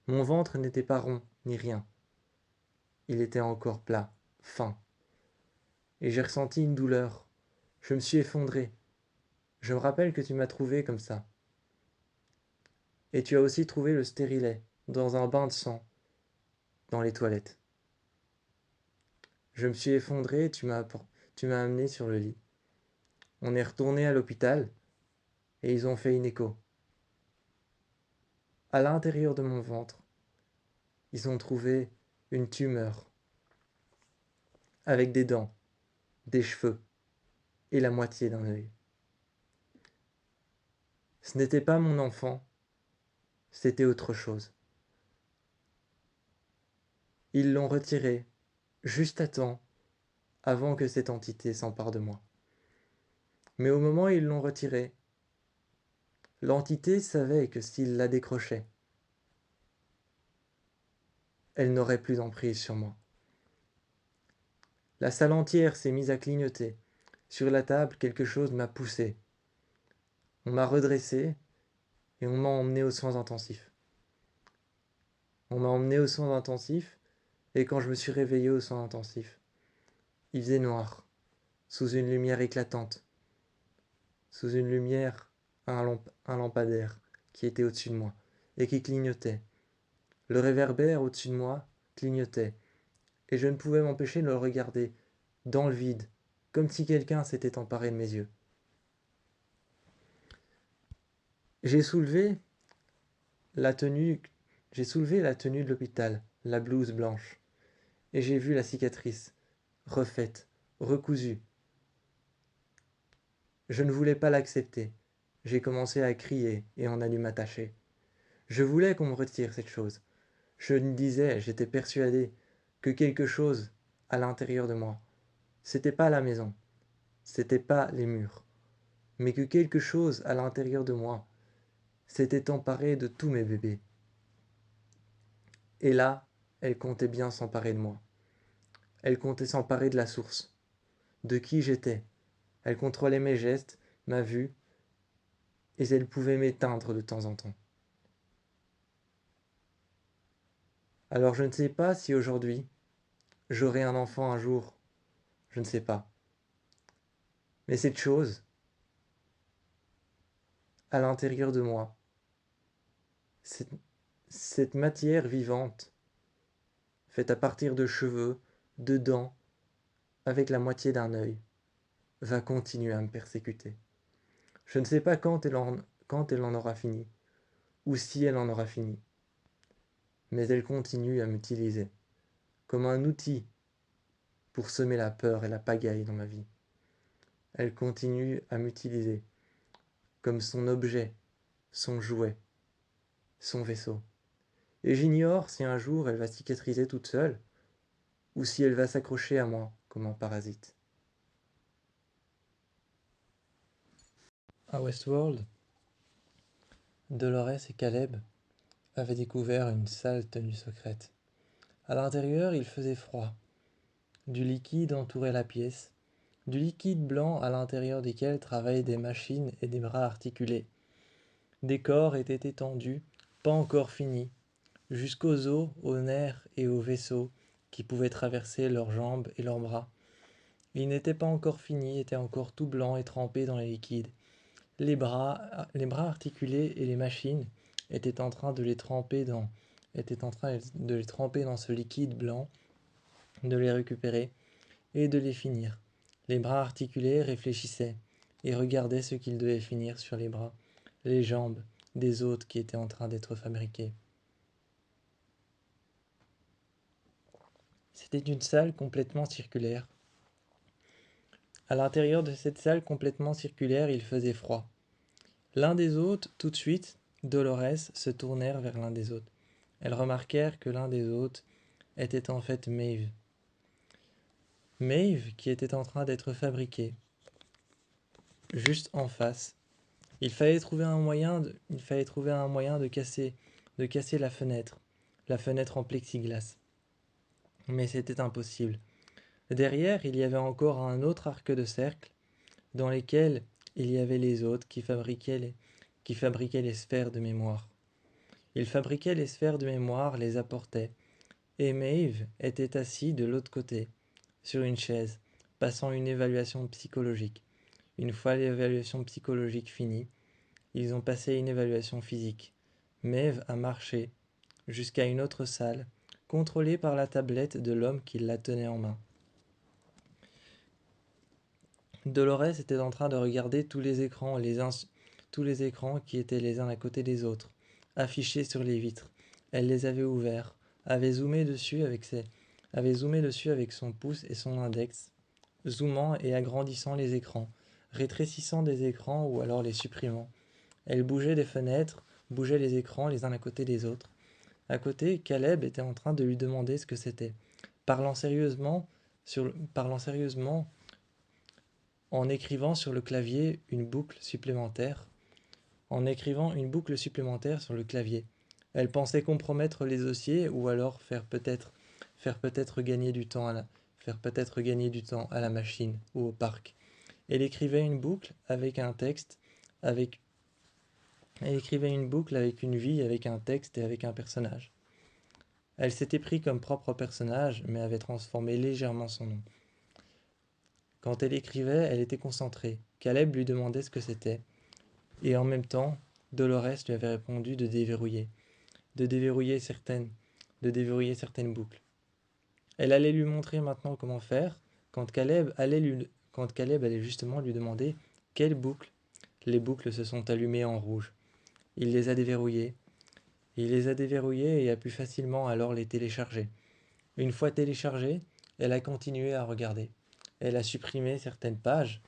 Mon ventre n'était pas rond ni rien. Il était encore plat, fin. Et j'ai ressenti une douleur. Je me suis effondré. Je me rappelle que tu m'as trouvé comme ça. Et tu as aussi trouvé le stérilet dans un bain de sang dans les toilettes. Je me suis effondré et tu m'as amené sur le lit. On est retourné à l'hôpital et ils ont fait une écho. À l'intérieur de mon ventre, ils ont trouvé une tumeur avec des dents, des cheveux et la moitié d'un œil. Ce n'était pas mon enfant, c'était autre chose. Ils l'ont retiré juste à temps avant que cette entité s'empare de moi. Mais au moment où ils l'ont retiré, l'entité savait que s'il la décrochait, elle n'aurait plus d'emprise sur moi. La salle entière s'est mise à clignoter. Sur la table, quelque chose m'a poussé. On m'a redressé et on m'a emmené aux soins intensifs. On m'a emmené aux soins intensifs et quand je me suis réveillé aux soins intensifs, il faisait noir, sous une lumière éclatante, sous une lumière, un lampadaire qui était au-dessus de moi et qui clignotait. Le réverbère au-dessus de moi clignotait et je ne pouvais m'empêcher de le regarder dans le vide, comme si quelqu'un s'était emparé de mes yeux. J'ai soulevé la tenue, j'ai soulevé la tenue de l'hôpital, la blouse blanche, et j'ai vu la cicatrice, refaite, recousue. Je ne voulais pas l'accepter. J'ai commencé à crier et on a dû m'attacher. Je voulais qu'on me retire cette chose. Je me disais, j'étais persuadé que quelque chose à l'intérieur de moi, c'était pas la maison, c'était pas les murs, mais que quelque chose à l'intérieur de moi s'était emparé de tous mes bébés. Et là, elle comptait bien s'emparer de moi. Elle comptait s'emparer de la source, de qui j'étais. Elle contrôlait mes gestes, ma vue, et elle pouvait m'éteindre de temps en temps. Alors je ne sais pas si aujourd'hui, j'aurai un enfant un jour, je ne sais pas. Mais cette chose, à l'intérieur de moi, cette, cette matière vivante, faite à partir de cheveux, de dents, avec la moitié d'un œil, va continuer à me persécuter. Je ne sais pas quand elle en aura fini, ou si elle en aura fini, mais elle continue à m'utiliser comme un outil pour semer la peur et la pagaille dans ma vie. Elle continue à m'utiliser comme son objet, son jouet, son vaisseau. Et j'ignore si un jour elle va cicatriser toute seule, ou si elle va s'accrocher à moi comme un parasite. À Westworld, Dolores et Caleb avaient découvert une salle tenue secrète. À l'intérieur, il faisait froid. Du liquide entourait la pièce, du liquide blanc à l'intérieur desquels travaillaient des machines et des bras articulés. Des corps étaient étendus, pas encore finis, jusqu'aux os, aux nerfs et aux vaisseaux qui pouvaient traverser leurs jambes et leurs bras. Ils n'étaient pas encore finis, étaient encore tout blancs et trempés dans les liquides. Les bras articulés et les machines étaient en train de les tremper dans ce liquide blanc, de les récupérer et de les finir. Les bras articulés réfléchissaient et regardaient ce qu'ils devaient finir sur les bras, les jambes des autres qui étaient en train d'être fabriqués. C'était une salle complètement circulaire. À l'intérieur de cette salle complètement circulaire, il faisait froid. L'un des hôtes, tout de suite, Dolores, se tournèrent vers l'un des hôtes. Elles remarquèrent que l'un des hôtes était en fait Maeve. Maeve qui était en train d'être fabriquée, juste en face. Il fallait trouver un moyen de casser la fenêtre en plexiglas. Mais c'était impossible. Derrière, il y avait encore un autre arc de cercle dans lequel il y avait les autres qui fabriquaient les sphères de mémoire. Ils fabriquaient les sphères de mémoire, les apportaient. Et Maeve était assis de l'autre côté, sur une chaise, passant une évaluation psychologique. Une fois l'évaluation psychologique finie, ils ont passé une évaluation physique. Maeve a marché jusqu'à une autre salle, contrôlée par la tablette de l'homme qui la tenait en main. Dolores était en train de regarder tous les écrans qui étaient les uns à côté des autres, affichés sur les vitres. Elle les avait ouverts, avait zoomé dessus avec son pouce et son index, zoomant et agrandissant les écrans, rétrécissant des écrans ou alors les supprimant. Elle bougeait des fenêtres, bougeait les écrans les uns à côté des autres. À côté, Caleb était en train de lui demander ce que c'était, parlant sérieusement en écrivant sur le clavier une boucle supplémentaire. Sur le clavier. Elle pensait compromettre les dossiers ou alors faire peut-être gagner du temps à la machine ou au parc. Elle écrivait une boucle avec un texte, elle écrivait une boucle avec une vie, avec un texte et avec un personnage. Elle s'était pris comme propre personnage, mais avait transformé légèrement son nom. Quand elle écrivait, elle était concentrée. Caleb lui demandait ce que c'était. Et en même temps, Dolores lui avait répondu de déverrouiller certaines boucles. Elle allait lui montrer maintenant comment faire quand Caleb allait justement lui demander quelles boucles. Les boucles se sont allumées en rouge. Il les a déverrouillées. Et a pu facilement alors les télécharger. Une fois téléchargées, elle a continué à regarder. Elle a supprimé certaines pages,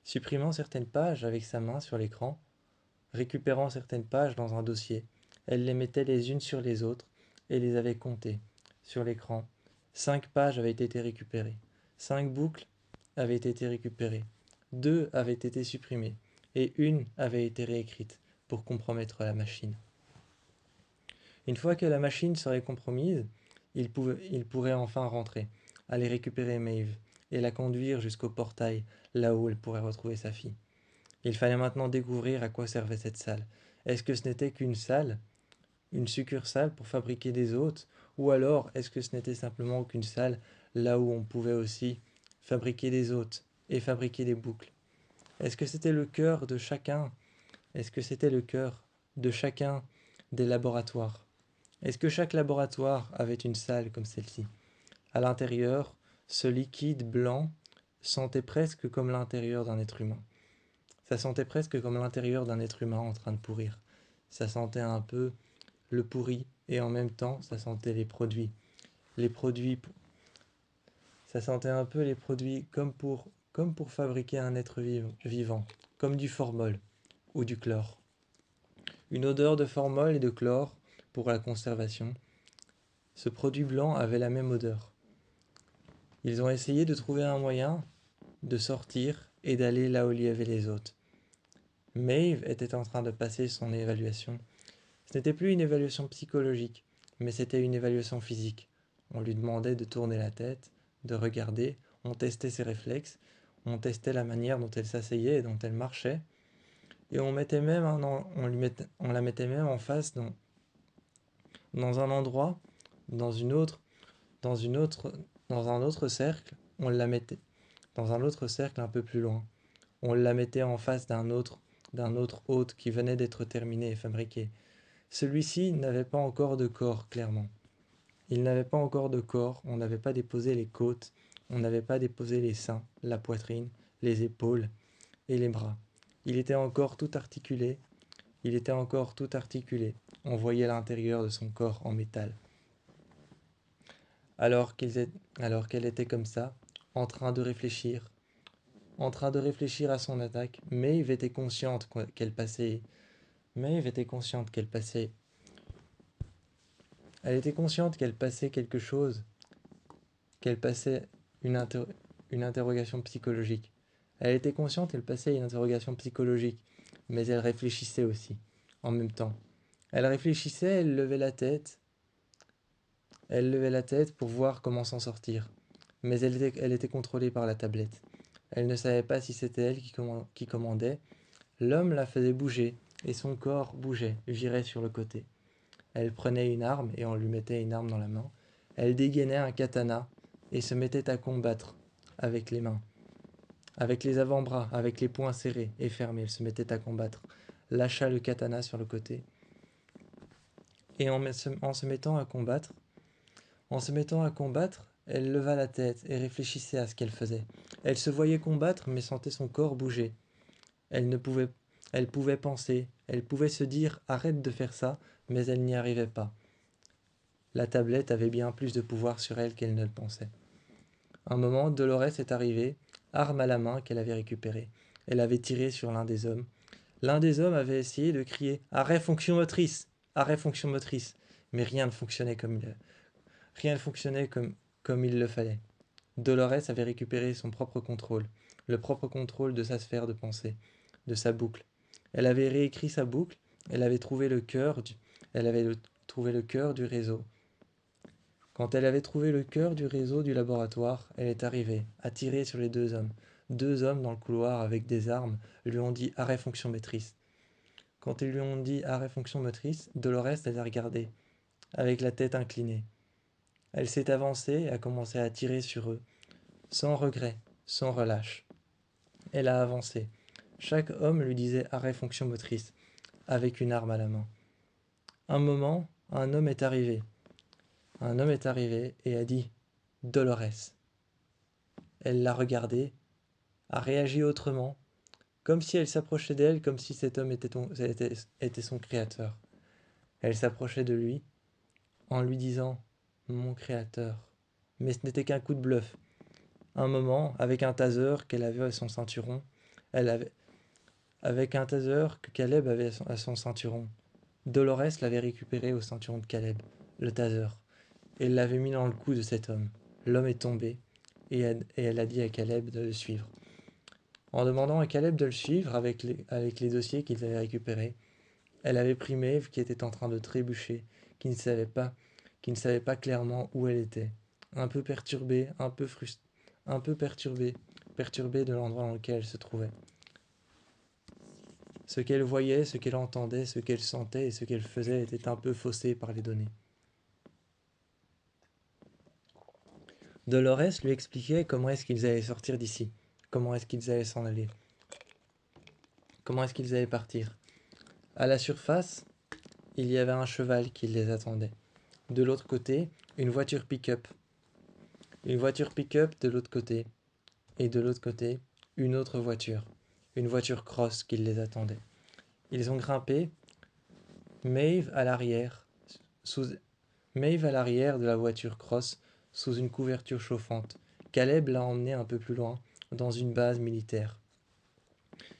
supprimant certaines pages avec sa main sur l'écran, récupérant certaines pages dans un dossier. Elle les mettait les unes sur les autres et les avait comptées sur l'écran. 5 pages avaient été récupérées. 5 boucles avaient été récupérées. 2 avaient été supprimées et une avait été réécrite pour compromettre la machine. Une fois que la machine serait compromise, il pourrait enfin rentrer, aller récupérer Maeve et la conduire jusqu'au portail, là où elle pourrait retrouver sa fille. Il fallait maintenant découvrir à quoi servait cette salle. Est-ce que ce n'était qu'une salle, une succursale pour fabriquer des hôtes, ou alors est-ce que ce n'était simplement qu'une salle là où on pouvait aussi fabriquer des hôtes et fabriquer des boucles? Est-ce que c'était le cœur de chacun Est-ce que c'était le cœur de chacun des laboratoires? Est-ce que chaque laboratoire avait une salle comme celle-ci? À l'intérieur, ce liquide blanc sentait presque comme l'intérieur d'un être humain. Ça sentait presque comme l'intérieur d'un être humain en train de pourrir. Ça sentait un peu le pourri et en même temps, ça sentait les produits. Ça sentait un peu les produits comme pour fabriquer un être vivant, comme du formol ou du chlore. Une odeur de formol et de chlore pour la conservation. Ce produit blanc avait la même odeur. Ils ont essayé de trouver un moyen de sortir et d'aller là où il y avait les hôtes. Maeve était en train de passer son évaluation. Ce n'était plus une évaluation psychologique, mais c'était une évaluation physique. On lui demandait de tourner la tête, de regarder, on testait ses réflexes, on testait la manière dont elle s'asseyait et dont elle marchait, et on la mettait même en face dans un endroit, dans une autre, dans une autre, dans un autre cercle, on la mettait dans un autre cercle un peu plus loin. On la mettait en face d'un autre hôte qui venait d'être terminé et fabriqué. Celui-ci n'avait pas encore de corps, clairement. Il n'avait pas encore de corps, on n'avait pas déposé les côtes, on n'avait pas déposé les seins, la poitrine, les épaules et les bras. Il était encore tout articulé, il était encore tout articulé. On voyait l'intérieur de son corps en métal. Alors alors qu'elle était comme ça, en train de réfléchir, en train de réfléchir à son attaque, Maeve était consciente qu'elle passait. Maeve était consciente qu'elle passait. Elle était consciente qu'elle passait quelque chose, qu'elle passait une, inter- une interrogation psychologique. Elle était consciente qu'elle passait une interrogation psychologique, mais elle réfléchissait aussi, en même temps. Elle réfléchissait, elle levait la tête pour voir comment s'en sortir. Mais elle était contrôlée par la tablette. Elle ne savait pas si c'était elle qui commandait. L'homme la faisait bouger, et son corps bougeait, virait sur le côté. Elle prenait une arme, et on lui mettait une arme dans la main. Elle dégainait un katana, et se mettait à combattre, avec les mains. Avec les avant-bras, avec les poings serrés et fermés, elle se mettait à combattre. Lâcha le katana sur le côté. Et en se mettant à combattre, elle leva la tête et réfléchissait à ce qu'elle faisait. Elle se voyait combattre, mais sentait son corps bouger. Elle ne pouvait, elle pouvait penser, elle pouvait se dire arrête de faire ça, mais elle n'y arrivait pas. La tablette avait bien plus de pouvoir sur elle qu'elle ne le pensait. Un moment, Dolores est arrivée, arme à la main qu'elle avait récupérée. Elle avait tiré sur l'un des hommes. L'un des hommes avait essayé de crier arrêt fonction motrice, arrêt fonction motrice, mais rien ne fonctionnait comme il le fallait. Dolores avait récupéré son propre contrôle, le propre contrôle de sa sphère de pensée, de sa boucle. Elle avait réécrit sa boucle, elle avait trouvé le cœur du, elle avait trouvé le cœur du réseau. Quand elle avait trouvé le cœur du réseau du laboratoire, elle est arrivée, à tirer sur les deux hommes. Deux hommes dans le couloir avec des armes lui ont dit arrêt fonction motrice. Quand ils lui ont dit arrêt fonction motrice, Dolores les a regardés, avec la tête inclinée. Elle s'est avancée et a commencé à tirer sur eux, sans regret, sans relâche. Elle a avancé. Chaque homme lui disait arrêt fonction motrice, avec une arme à la main. Un moment, un homme est arrivé. Un homme est arrivé et a dit Dolores. Elle l'a regardé, a réagi autrement, comme si elle s'approchait d'elle, comme si cet homme était son créateur. Elle s'approchait de lui en lui disant mon créateur. Mais ce n'était qu'un coup de bluff. Un moment, avec un taser qu'elle avait à son ceinturon, elle avait, avec un taser que Caleb avait à son ceinturon. Dolores l'avait récupéré au ceinturon de Caleb, le taser, et l'avait mis dans le cou de cet homme. L'homme est tombé, et elle a dit à Caleb de le suivre. En demandant à Caleb de le suivre avec les dossiers qu'ils avaient récupérés, elle avait pris Maeve qui était en train de trébucher, qui ne savait pas clairement où elle était, un peu perturbée, un peu perturbée de l'endroit dans lequel elle se trouvait. Ce qu'elle voyait, ce qu'elle entendait, ce qu'elle sentait et ce qu'elle faisait était un peu faussé par les données. Dolores lui expliquait comment est-ce qu'ils allaient sortir d'ici, comment est-ce qu'ils allaient s'en aller, comment est-ce qu'ils allaient partir. À la surface, il y avait un cheval qui les attendait. De l'autre côté, une voiture pick-up. Une voiture pick-up de l'autre côté. Et de l'autre côté, une autre voiture. Une voiture cross qui les attendait. Ils ont grimpé, Maeve à l'arrière, sous... Maeve à l'arrière de la voiture cross, sous une couverture chauffante. Caleb l'a emmené un peu plus loin, dans une base militaire.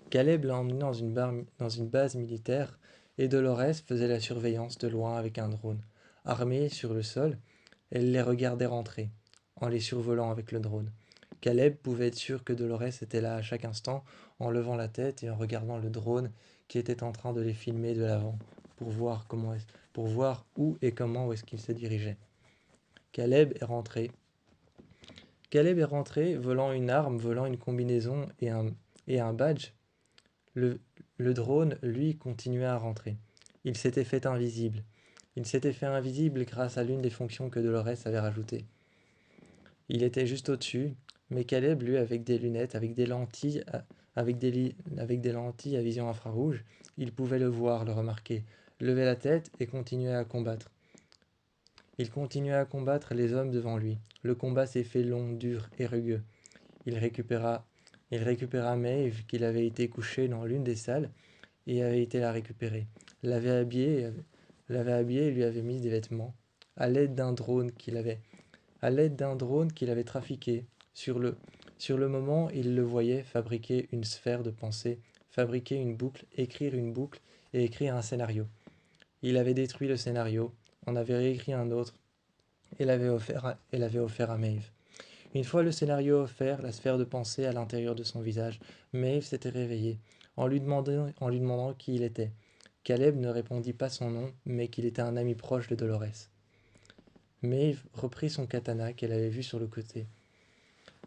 Caleb l'a emmené dans une base militaire et Dolores faisait la surveillance de loin avec un drone. Armée sur le sol, elle les regardait rentrer, en les survolant avec le drone. Caleb pouvait être sûr que Dolores était là à chaque instant, en levant la tête et en regardant le drone qui était en train de les filmer de l'avant pour voir où et comment est-ce qu'il se dirigeait. Caleb est rentré. Caleb est rentré, volant une arme, volant une combinaison et un badge. Le, le drone, lui, continuait à rentrer. Il s'était fait invisible. Il s'était fait invisible grâce à l'une des fonctions que Dolores avait rajoutées. Il était juste au-dessus, mais Caleb, lui, avec des lunettes, avec des lentilles à vision infrarouge, il pouvait le voir, le remarquer, lever la tête et continuer à combattre. Il continuait à combattre les hommes devant lui. Le combat s'est fait long, dur et rugueux. Il récupéra, il récupéra Maeve, qu'il avait été couché dans l'une des salles, et avait été la récupérer. L'avait habillé et lui avait mis des vêtements, à l'aide d'un drone qu'il avait trafiqué. Sur le moment, il le voyait fabriquer une sphère de pensée, fabriquer une boucle et écrire un scénario. Il avait détruit le scénario, en avait réécrit un autre et l'avait offert à Maeve. Une fois le scénario offert, la sphère de pensée à l'intérieur de son visage, Maeve s'était réveillée, en lui demandant qui il était. Caleb ne répondit pas son nom, mais qu'il était un ami proche de Dolores. Maeve reprit son katana qu'elle avait vu sur le côté.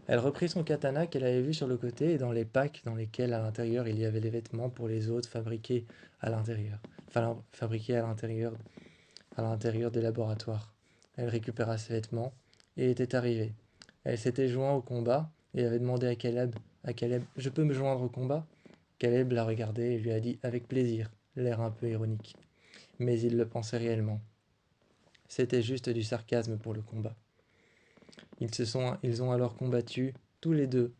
Elle reprit son katana qu'elle avait vu sur le côté et dans les packs dans lesquels à l'intérieur il y avait les vêtements pour les autres fabriqués à l'intérieur. Enfin, fabriqués à l'intérieur des laboratoires. Elle récupéra ses vêtements et était arrivée. Elle s'était jointe au combat et avait demandé à Caleb, je peux me joindre au combat? Caleb la regardait et lui a dit avec plaisir, l'air un peu ironique. Mais il le pensait réellement. C'était juste du sarcasme pour le combat. Ils ont alors combattu, tous les deux.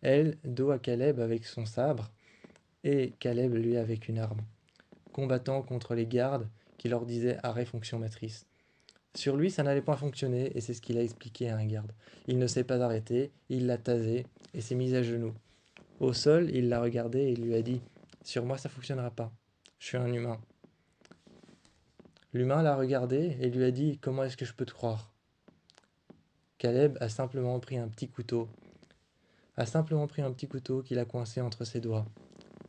Elle, dos à Caleb avec son sabre, et Caleb lui avec une arme, combattant contre les gardes qui leur disaient arrêt fonction matrice. Sur lui, ça n'allait pas fonctionner, et c'est ce qu'il a expliqué à un garde. Il ne s'est pas arrêté, il l'a tasé, et s'est mis à genoux. Au sol, il l'a regardé et lui a dit sur moi, ça fonctionnera pas. Je suis un humain. L'humain l'a regardé et lui a dit comment est-ce que je peux te croire? Caleb a simplement pris un petit couteau qu'il a coincé entre ses doigts,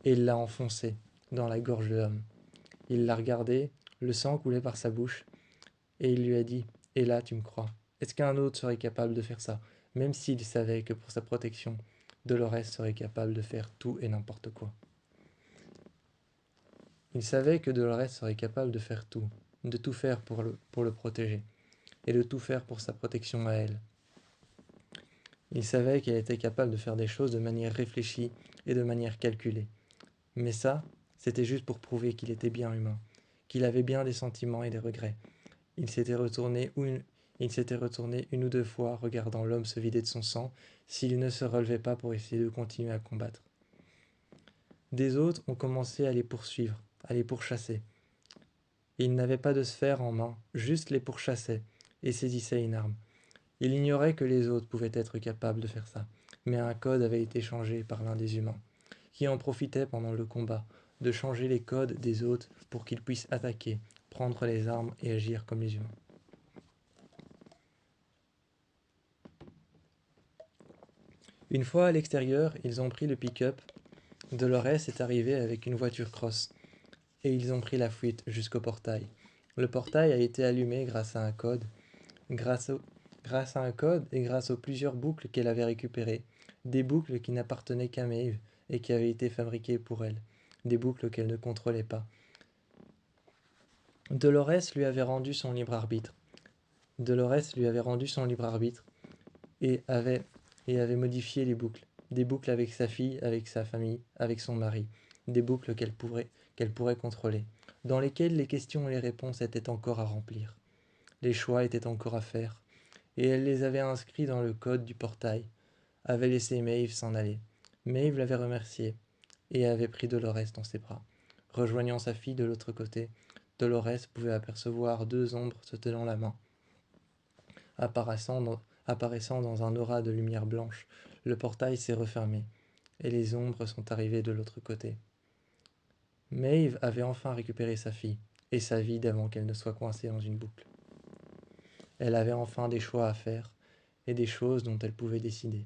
et il l'a enfoncé dans la gorge de l'homme. Il l'a regardé, le sang coulait par sa bouche, et il lui a dit et là, tu me crois? Est-ce qu'un autre serait capable de faire ça, même s'il savait que pour sa protection, Dolores serait capable de faire tout et n'importe quoi? Il savait que Dolores serait capable de faire tout, de tout faire pour le protéger, et de tout faire pour sa protection à elle. Il savait qu'elle était capable de faire des choses de manière réfléchie et de manière calculée. Mais ça, c'était juste pour prouver qu'il était bien humain, qu'il avait bien des sentiments et des regrets. Il s'était retourné une ou deux fois, regardant l'homme se vider de son sang, s'il ne se relevait pas pour essayer de continuer à combattre. Des autres ont commencé à les poursuivre, à les pourchasser. Ils n'avaient pas de sphère en main, juste les pourchassaient et saisissaient une arme. Il ignorait que les autres pouvaient être capables de faire ça, mais un code avait été changé par l'un des humains, qui en profitait pendant le combat, de changer les codes des autres pour qu'ils puissent attaquer, prendre les armes et agir comme les humains. Une fois à l'extérieur, ils ont pris le pick-up. Dolores est arrivée avec une voiture cross, et ils ont pris la fuite jusqu'au portail. Le portail a été allumé grâce à un code, grâce, au- grâce à un code et grâce aux plusieurs boucles qu'elle avait récupérées, des boucles qui n'appartenaient qu'à Maeve et qui avaient été fabriquées pour elle, des boucles qu'elle ne contrôlait pas. Dolores lui avait rendu son libre arbitre. Dolores lui avait rendu son libre arbitre et avait modifié les boucles. Des boucles avec sa fille, avec sa famille, avec son mari. Des boucles qu'elle pourrait contrôler, dans lesquelles les questions et les réponses étaient encore à remplir. Les choix étaient encore à faire. Et elle les avait inscrits dans le code du portail, avait laissé Maeve s'en aller. Maeve l'avait remercié et avait pris Dolores dans ses bras. Rejoignant sa fille de l'autre côté, Dolores pouvait apercevoir deux ombres se tenant la main, apparaissant dans un aura de lumière blanche. Le portail s'est refermé, et les ombres sont arrivées de l'autre côté. Maeve avait enfin récupéré sa fille, et sa vie d'avant qu'elle ne soit coincée dans une boucle. Elle avait enfin des choix à faire, et des choses dont elle pouvait décider.